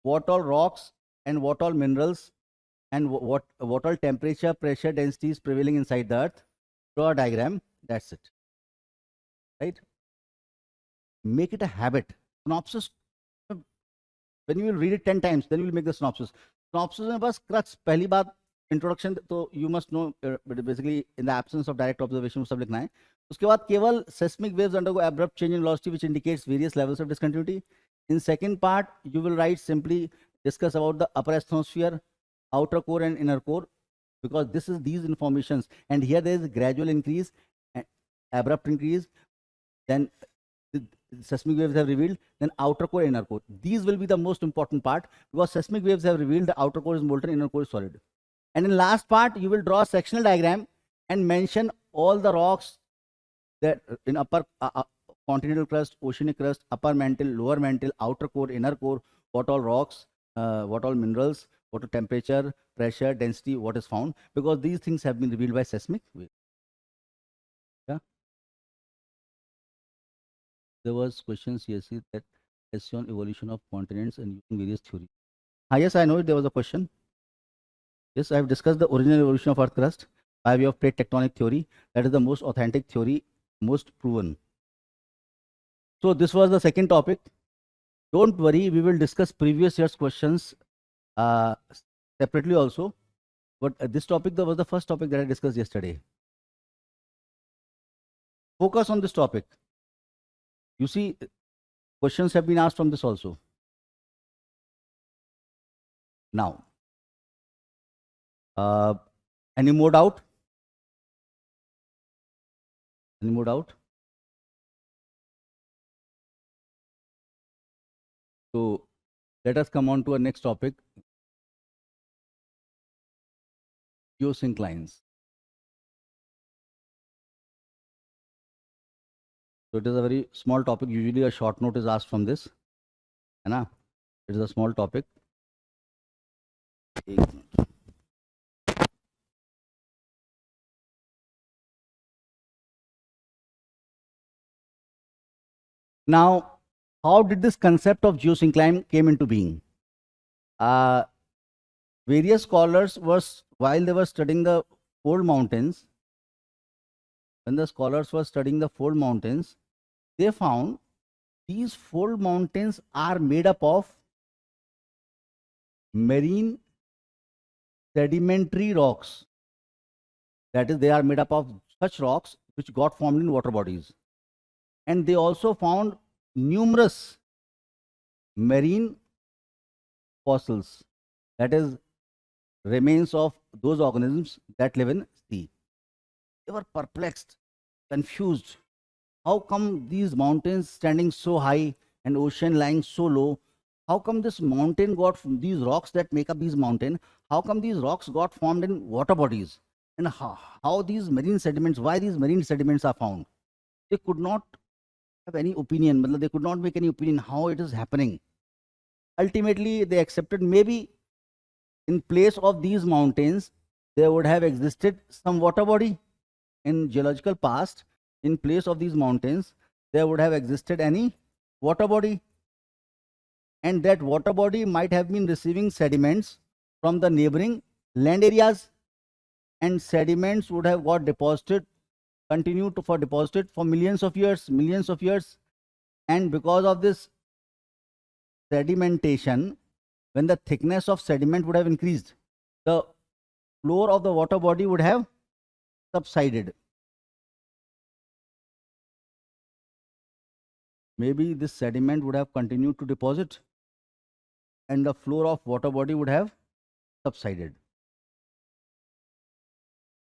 what all rocks and what all minerals and what all temperature, pressure, densities prevailing inside the Earth. Draw a diagram. That's it. Right? Make it a habit. Synopsis, when you will read it 10 times, then you will make the synopsis. Synopsis में बस crux पहली बात introduction, तो you must know basically in the absence of direct observation सब लिखना है. उसके बाद केवल seismic waves undergo abrupt change in velocity which indicates various levels of discontinuity. In second part, you will write simply discuss about the upper astrosphere, outer core and inner core, because this is these informations, and here there is a gradual increase, abrupt increase, then the seismic waves have revealed, then outer core, inner core. These will be the most important part, because seismic waves have revealed the outer core is molten, inner core is solid. And in last part, you will draw a sectional diagram and mention all the rocks that in upper continental crust, oceanic crust, upper mantle, lower mantle, outer core, inner core, what all rocks, what all minerals, what temperature, pressure, density, what is found, because these things have been revealed by seismic wave. Yeah. There was questions here, see that essay on evolution of continents and using various theories. Yes, I know it, there was a question. Yes, I have discussed the original evolution of Earth crust by way of plate tectonic theory. That is the most authentic theory, most proven. So this was the second topic. Don't worry, we will discuss previous year's questions separately also. But this topic was the first topic that I discussed yesterday. Focus on this topic. You see, questions have been asked from this also. Now, any more doubt? Any more doubt? So let us come on to our next topic, geosynclines. So it is a very small topic. Usually a short note is asked from this. It is a small topic. Now, how did this concept of geosyncline came into being? Various scholars while they were studying the fold mountains, when the scholars were studying the fold mountains, they found these fold mountains are made up of marine sedimentary rocks. That is, they are made up of such rocks which got formed in water bodies. And they also found numerous marine fossils, that is remains of those organisms that live in sea. They were perplexed, confused. How come these mountains standing so high and ocean lying so low? How come this mountain got these rocks that make up these mountain? How come these rocks got formed in water bodies? And how these marine sediments, why these marine sediments are found? They could not have any opinion. They could not make any opinion how it is happening. Ultimately, they accepted maybe in place of these mountains, there would have existed some water body in geological past. In place of these mountains, there would have existed any water body, and that water body might have been receiving sediments from the neighboring land areas, and sediments would have got deposited, continued to for deposited for millions of years, and because of this sedimentation, when the thickness of sediment would have increased, the floor of the water body would have subsided. Maybe this sediment would have continued to deposit and the floor of water body would have subsided.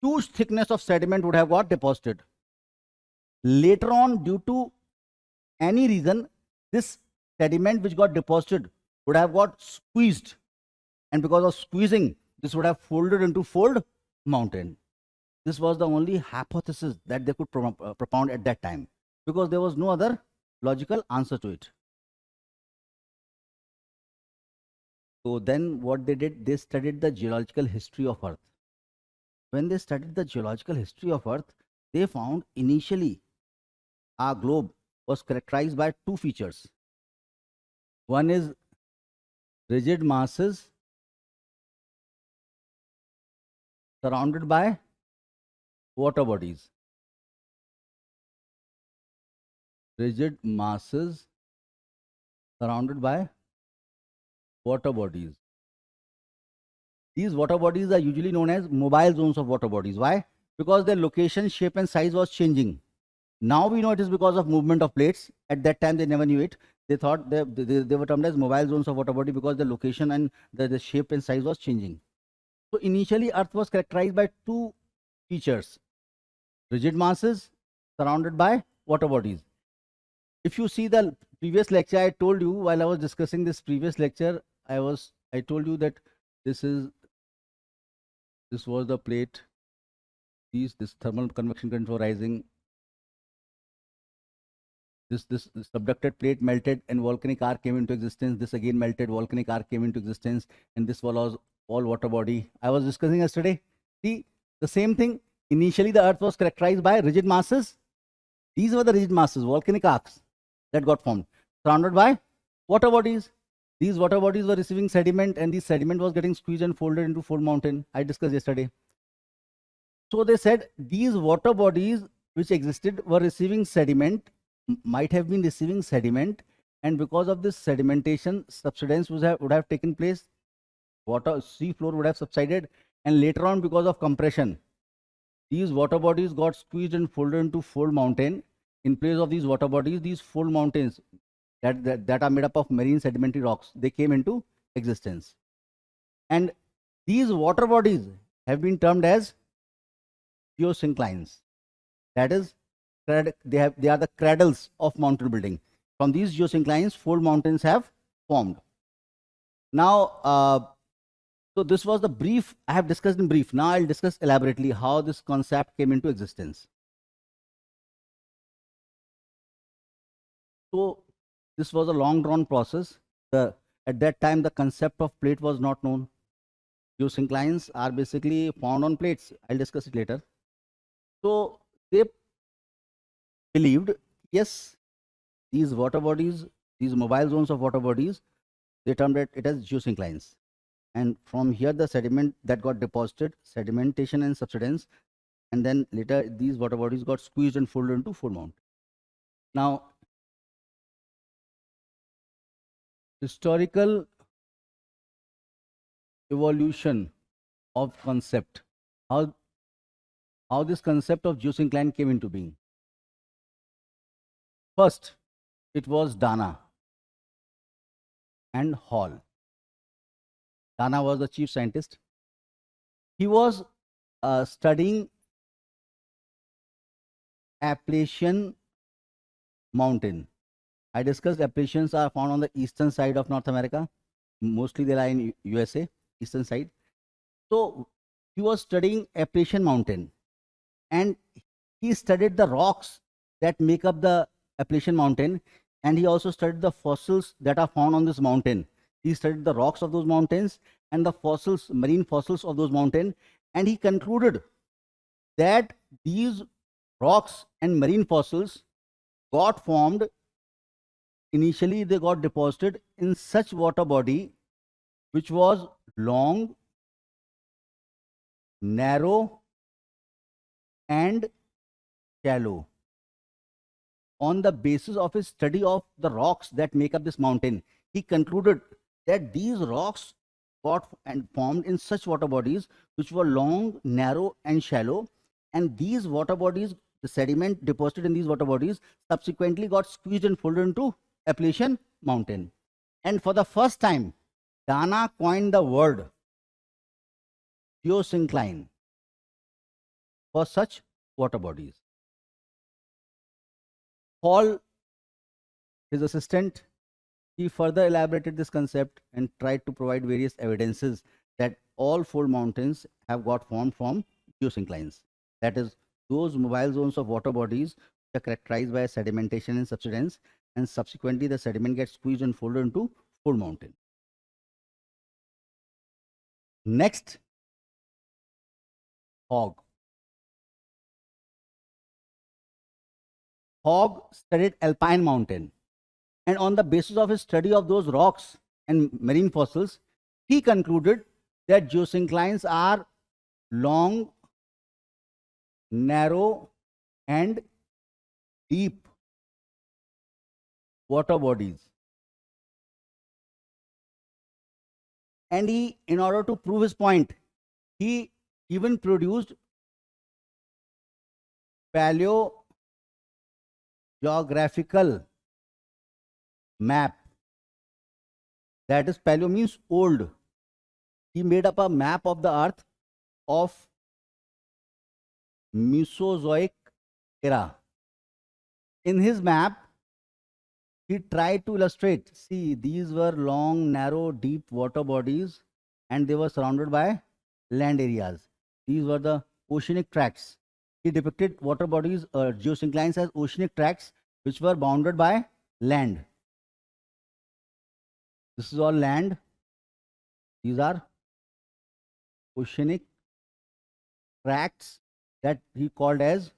Huge thickness of sediment would have got deposited. Later on, due to any reason, this sediment which got deposited would have got squeezed, and because of squeezing, this would have folded into fold mountain. This was the only hypothesis that they could propound at that time, because there was no other logical answer to it. So then what they did, they studied the geological history of Earth. When they studied the geological history of Earth, they found initially our globe was characterized by two features. One is rigid masses surrounded by water bodies. Rigid masses surrounded by water bodies. These water bodies are usually known as mobile zones of water bodies. Why? Because their location, shape and size was changing. Now we know it is because of movement of plates. At that time they never knew it. They thought they were termed as mobile zones of water body because the location and the shape and size was changing. So initially Earth was characterized by two features: rigid masses surrounded by water bodies. If you see the previous lecture, I told you while I was discussing this previous lecture, I told you that this was the plate. This thermal convection currents were rising. This subducted plate melted and volcanic arc came into existence. This again melted, volcanic arc came into existence, and this was all water body. I was discussing yesterday. See, the same thing. Initially, the Earth was characterized by rigid masses. These were the rigid masses, volcanic arcs that got formed, surrounded by water bodies. These water bodies were receiving sediment, and this sediment was getting squeezed and folded into fold mountain. I discussed yesterday. So they said these water bodies which existed were receiving sediment, might have been receiving sediment, and because of this sedimentation, subsidence would have taken place. Water sea floor would have subsided, and later on, because of compression, these water bodies got squeezed and folded into fold mountain. In place of these water bodies, these fold mountains that are made up of marine sedimentary rocks, they came into existence. And these water bodies have been termed as geosynclines. That is, they are the cradles of mountain building. From these geosynclines, fold mountains have formed. Now, so this was the brief I have discussed in brief. Now I'll discuss elaborately how this concept came into existence. So this was a long drawn process. At that time, the concept of plate was not known. Geosynclines are basically found on plates. I'll discuss it later. So they believed, yes, these water bodies, these mobile zones of water bodies, they termed it as geosynclines. And from here, the sediment that got deposited, sedimentation and subsidence, and then later these water bodies got squeezed and folded into fold mount. Now, historical evolution of concept, how this concept of geosyncline came into being. First, It was Dana and Hall. Dana was the chief scientist. He was studying Appalachian Mountain. I discussed Appalachians are found on the eastern side of North America. Mostly they lie in USA, eastern side. So he was studying Appalachian Mountain, and he studied the rocks that make up the Appalachian Mountain, and he also studied the fossils that are found on this mountain. He studied the rocks of those mountains and the fossils, marine fossils of those mountains, and he concluded that these rocks and marine fossils got formed. Initially, they got deposited in such water body which was long, narrow, and shallow. On the basis of his study of the rocks that make up this mountain, he concluded that these rocks got and formed in such water bodies which were long, narrow, and shallow. And these water bodies, the sediment deposited in these water bodies, subsequently got squeezed and folded into Appalachian Mountain. And for the first time, Dana coined the word geosyncline for such water bodies. Hall, his assistant, he further elaborated this concept and tried to provide various evidences that all fold mountains have got formed from geosynclines. That is, those mobile zones of water bodies which are characterized by sedimentation and subsidence, and subsequently the sediment gets squeezed and folded into fold mountain. Next, Hogg. Hogg studied alpine mountain, and on the basis of his study of those rocks and marine fossils, he concluded that geosynclines are long, narrow, and deep water bodies. And he, in order to prove his point, he even produced paleogeographical map. That is, paleo means old. He made up a map of the earth of Mesozoic era. In his map, he tried to illustrate, see, these were long, narrow, deep water bodies, and they were surrounded by land areas. These were the oceanic tracts. He depicted water bodies, geosynclines, as oceanic tracts which were bounded by land. This is all land. These are oceanic tracts that he called as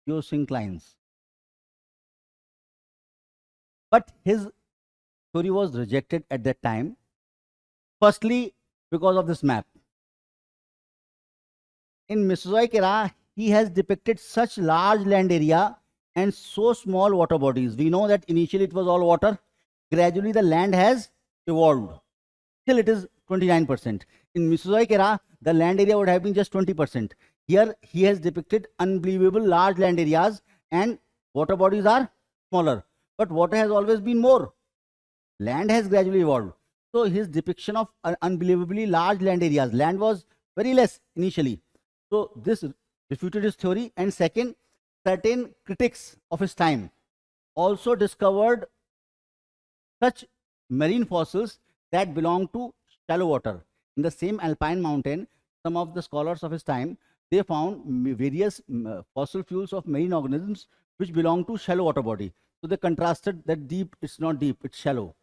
geosynclines. But his theory was rejected at that time. Firstly, because of this map. In Mesozoic era, he has depicted such large land area and so small water bodies. We know that initially it was all water. Gradually, the land has evolved. Still, it is 29%. In Mesozoic era, the land area would have been just 20%. Here, he has depicted unbelievable large land areas and water bodies are smaller. But water has always been more. Land has gradually evolved. So his depiction of unbelievably large land areas, land was very less initially. So this refuted his theory. And second, certain critics of his time also discovered such marine fossils that belong to shallow water. In the same alpine mountain, some of the scholars of his time, they found various fossil fuels of marine organisms which belong to shallow water body. So they contrasted that deep, it's not deep, it's shallow.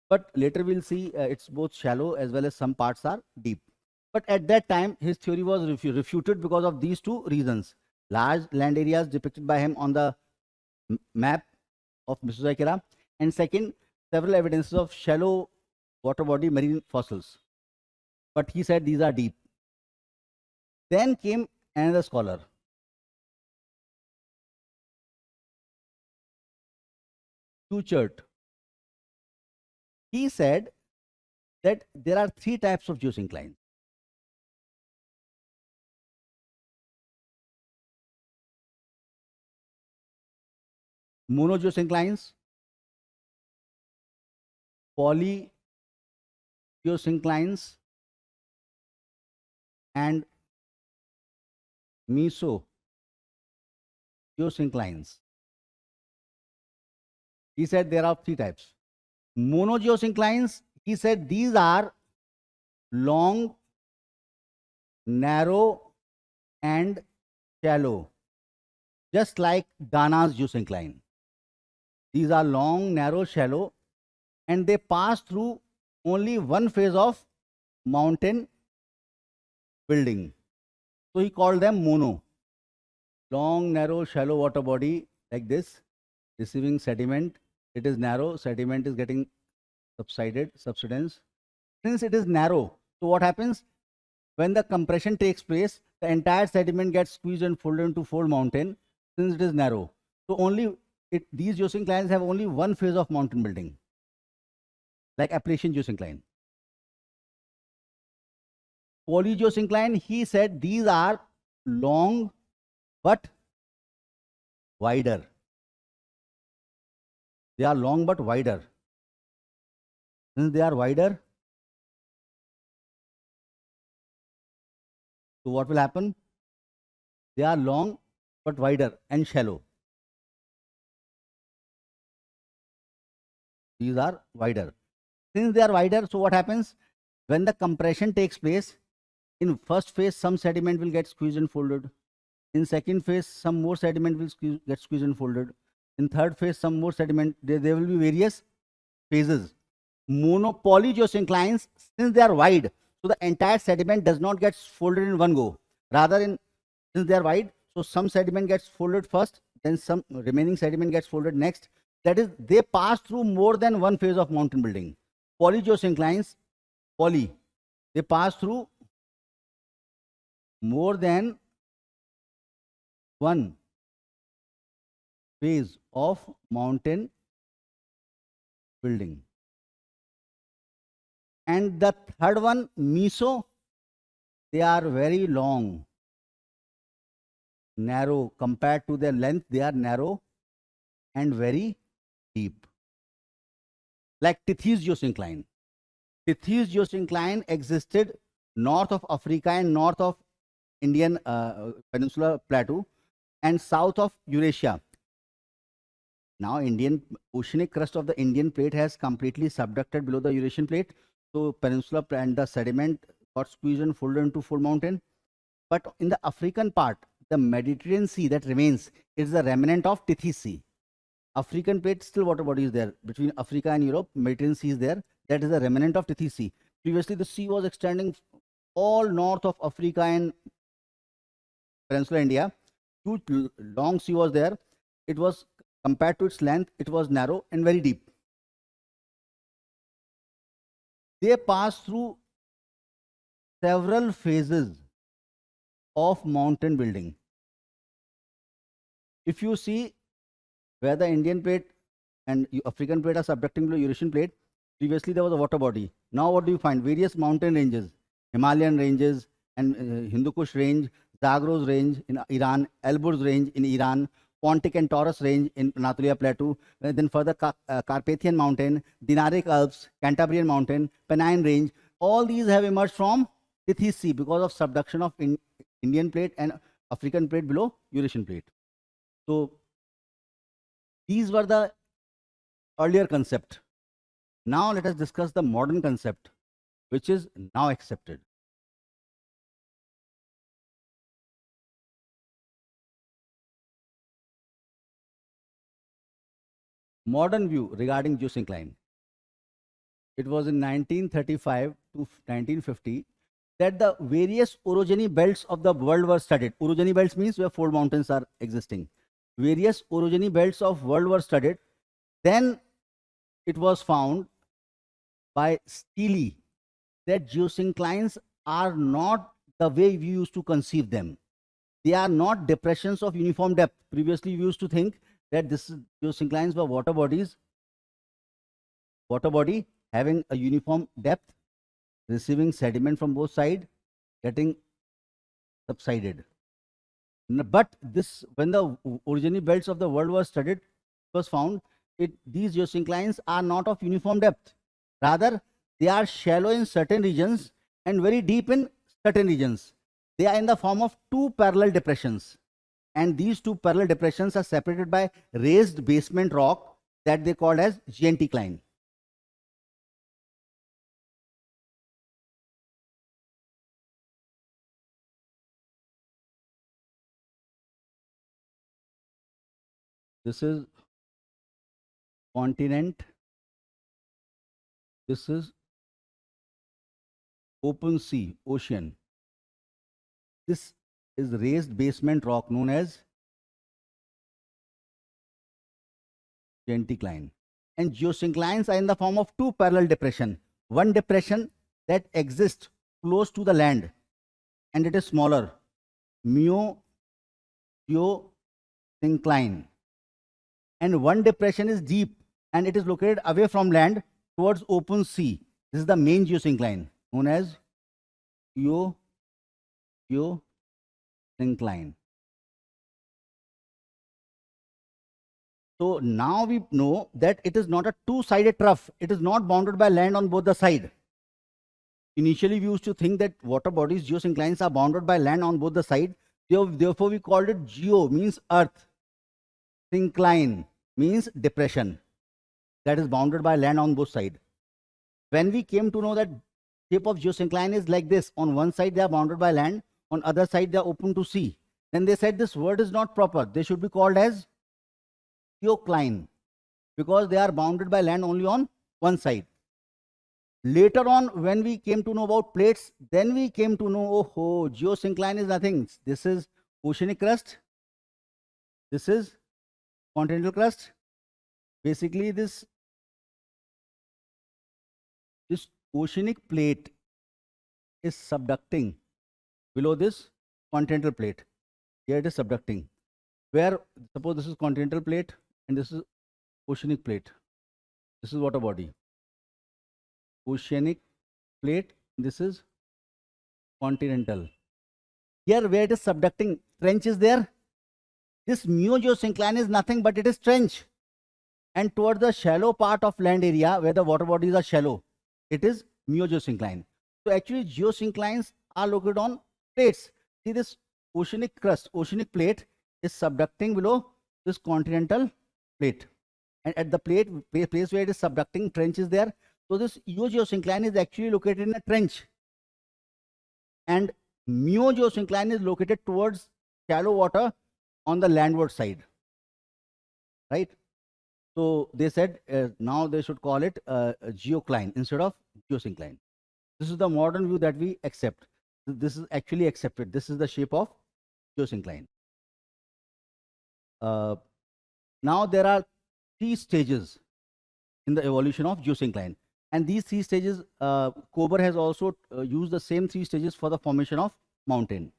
But later we'll see it's both shallow as well as some parts are deep. But at that time, his theory was refuted because of these two reasons. Large land areas depicted by him on the map of Mesozoic era. And second, several evidences of shallow water body marine fossils. But he said these are deep. Then came another scholar, Tuchert. He said that there are three types of geosynclines. monogeosynclines, polygeosynclines, and mesogeosynclines. He said there are three types. Monogeosynclines, he said these are long, narrow, and shallow, just like Dana's geosyncline. These are long, narrow, shallow, and they pass through only one phase of mountain building. So he called them mono. Long, narrow, shallow water body like this, receiving sediment. It is narrow, sediment is getting subsidence. Since it is narrow, so what happens? When the compression takes place, the entire sediment gets squeezed and folded into fold mountain, since it is narrow. So these geosynclines have only one phase of mountain building, like Appalachian geosyncline. Polygeosyncline, he said these are long but wider. They are long but wider. Since they are wider, so what will happen? They are long but wider and shallow. These are wider. Since they are wider, so what happens? When the compression takes place, in first phase, some sediment will get squeezed and folded. In second phase, some more sediment will get squeezed and folded. In third phase, some more sediment. There will be various phases. Polygeosynclines, since they are wide, so the entire sediment does not get folded in one go. Rather, since they are wide, so some sediment gets folded first, then some remaining sediment gets folded next. That is, they pass through more than one phase of mountain building. Polygeosynclines, they pass through more than one phase of mountain building. And the third one, meso, they are very long, narrow. Compared to their length, they are narrow and very deep. Like Tethys geosyncline. Tethys geosyncline existed north of Africa and north of Indian Peninsula Plateau and south of Eurasia. Now, Indian oceanic crust of the Indian plate has completely subducted below the Eurasian plate. So, peninsula and the sediment got squeezed and folded into full mountain. But in the African part, the Mediterranean Sea that remains is the remnant of Tethys Sea. African plate, still water body is there. Between Africa and Europe, Mediterranean Sea is there. That is the remnant of Tethys Sea. Previously, the sea was extending all north of Africa and Peninsula India. Huge long sea was there. It was, compared to its length, it was narrow and very deep. They pass through several phases of mountain building. If you see where the Indian plate and African plate are subducting below Eurasian plate, previously there was a water body. Now what do you find? Various mountain ranges, Himalayan ranges and Hindu Kush range, Zagros range in Iran, Elburz range in Iran, Pontic and Taurus range in Anatolia Plateau, then further Carpathian Mountain, Dinaric Alps, Cantabrian Mountain, Pennine range. All these have emerged from Tethys Sea because of subduction of Indian plate and African plate below Eurasian plate. So these were the earlier concept. Now let us discuss the modern concept, which is now accepted. Modern view regarding geosyncline. It was in 1935 to 1950 that the various orogeny belts of the world were studied. Orogeny belts means where fold mountains are existing. Various orogeny belts of world were studied. Then it was found by Steele that geosynclines are not the way we used to conceive them. They are not depressions of uniform depth. Previously, we used to think that geosynclines were water body having a uniform depth, receiving sediment from both sides, getting subsided. But when the orogeny belts of the world were studied, was found, these geosynclines are not of uniform depth. Rather, they are shallow in certain regions and very deep in certain regions. They are in the form of two parallel depressions. And these two parallel depressions are separated by raised basement rock that they called as geanticline. This is continent. This is open sea, ocean. This is raised basement rock known as geanticline. And geosynclines are in the form of two parallel depression. One depression that exists close to the land and it is smaller, geosyncline. And one depression is deep and it is located away from land towards open sea. This is the main geosyncline known as geosyncline. So now we know that it is not a two-sided trough. It is not bounded by land on both the sides. Initially, we used to think that water bodies, geosynclines, are bounded by land on both the sides. Therefore, we called it geo, means earth. Syncline means depression that is bounded by land on both sides. When we came to know that shape of geosyncline is like this, on one side they are bounded by land, on other side they are open to sea. Then they said this word is not proper. They should be called as geocline because they are bounded by land only on one side. Later on, when we came to know about plates, then we came to know, oh, geosyncline is nothing. This is oceanic crust. This is continental crust. Basically, this oceanic plate is subducting below this continental plate. Here it is subducting. Where, suppose this is continental plate and this is oceanic plate. This is water body. Oceanic plate, this is continental. Here where it is subducting, trench is there. This geosyncline is nothing but it is trench. And towards the shallow part of land area where the water bodies are shallow, it is geosyncline. So actually geosynclines are located on plates. See this oceanic crust, oceanic plate is subducting below this continental plate. And at the place where it is subducting, trench is there. So this geosyncline is actually located in a trench. And geosyncline is located towards shallow water on the landward side. Right? So they said now they should call it geocline instead of geosyncline. This is the modern view that we accept. This is actually accepted. This is the shape of geosyncline. Now there are 3 stages in the evolution of geosyncline. And these 3 stages, Kober has also used the same 3 stages for the formation of mountain.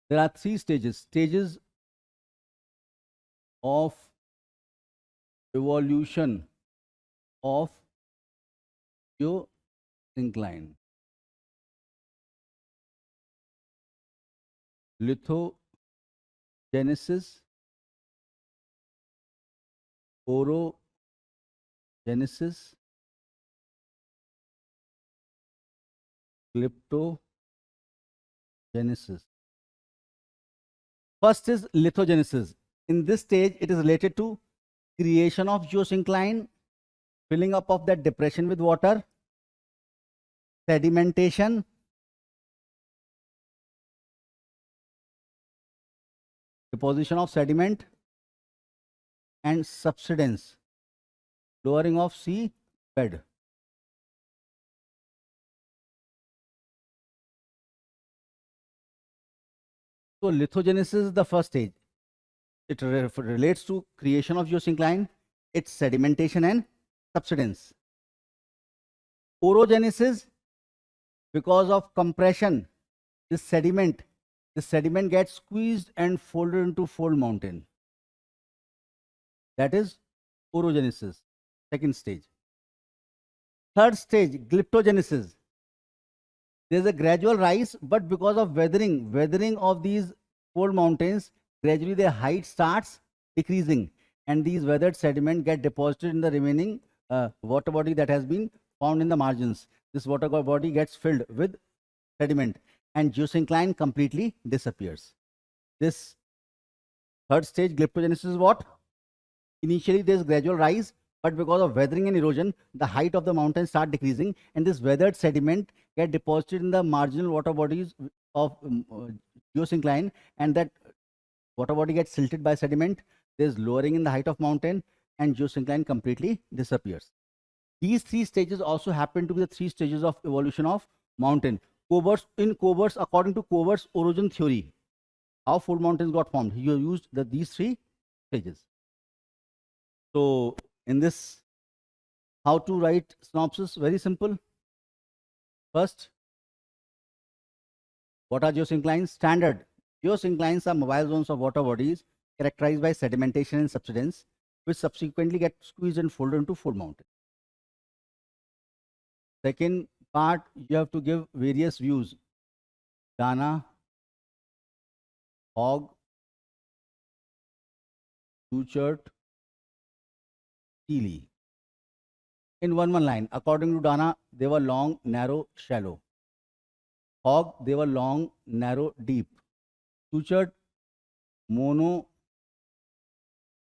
There are 3 stages of evolution of geosyncline. Lithogenesis, orogenesis, kleptogenesis. First is lithogenesis. In this stage, it is related to creation of geosyncline, filling up of that depression with water, sedimentation, deposition of sediment, and subsidence, lowering of sea bed. So lithogenesis is the first stage. It relates to creation of geosyncline, its sedimentation and subsidence. Orogenesis, because of compression, this sediment gets squeezed and folded into fold mountain. That is orogenesis, second stage. Third stage, kleptogenesis. There is a gradual rise, but because of weathering of these fold mountains, gradually their height starts decreasing. and these weathered sediment get deposited in the remaining water body that has been found in the margins. This water body gets filled with sediment and geosyncline completely disappears. This third stage, glyptogenesis, is what? Initially there is gradual rise, but because of weathering and erosion, the height of the mountain start decreasing, and this weathered sediment get deposited in the marginal water bodies of geosyncline, and that water body gets silted by sediment. There is lowering in the height of mountain, and geosyncline completely disappears. These three stages also happen to be the three stages of evolution of mountain. Coverts, according to Covert's erosion theory, how fold mountains got formed, he used these three stages. So in this, how to write synopsis? Very simple. First, what are geosynclines? Standard. Geosynclines are mobile zones of water bodies characterized by sedimentation and subsidence, which subsequently get squeezed and folded into fold mountain. Second part, you have to give various views. Dana, hog, sutured, steely. In one line, according to Dana, they were long, narrow, shallow. Hog, they were long, narrow, deep. Sutured, mono,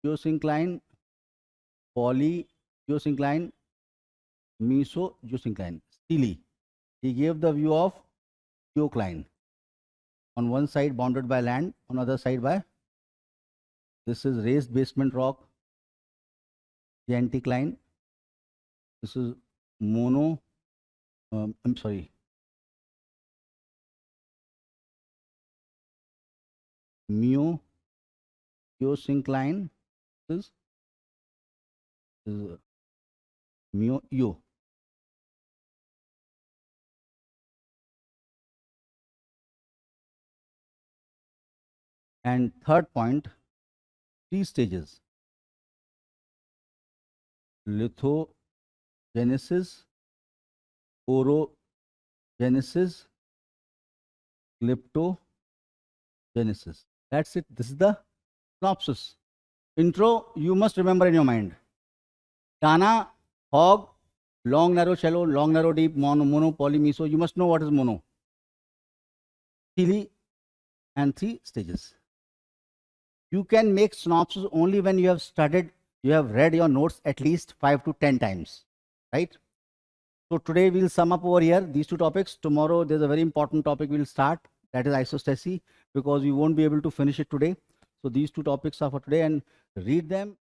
geosyncline, poly, geosyncline, meso, geosyncline. Steely, he gave the view of geocline. On one side bounded by land, on other side by, this is raised basement rock, the anticline. This is mono, mu, geosyncline. This is mu u. And third point, three stages: lithogenesis, orogenesis, glyptogenesis. That's it. This is the synopsis. Intro, you must remember in your mind. Dana, hog, long, narrow, shallow, long, narrow, deep, mono, poly, meso. You must know what is mono. Steely, and three stages. You can make synopsis only when you have studied, you have read your notes at least 5 to 10 times, right? So today we'll sum up over here these two topics. Tomorrow there's a very important topic we'll start, that is isostasy, because we won't be able to finish it today. So these two topics are for today, and read them.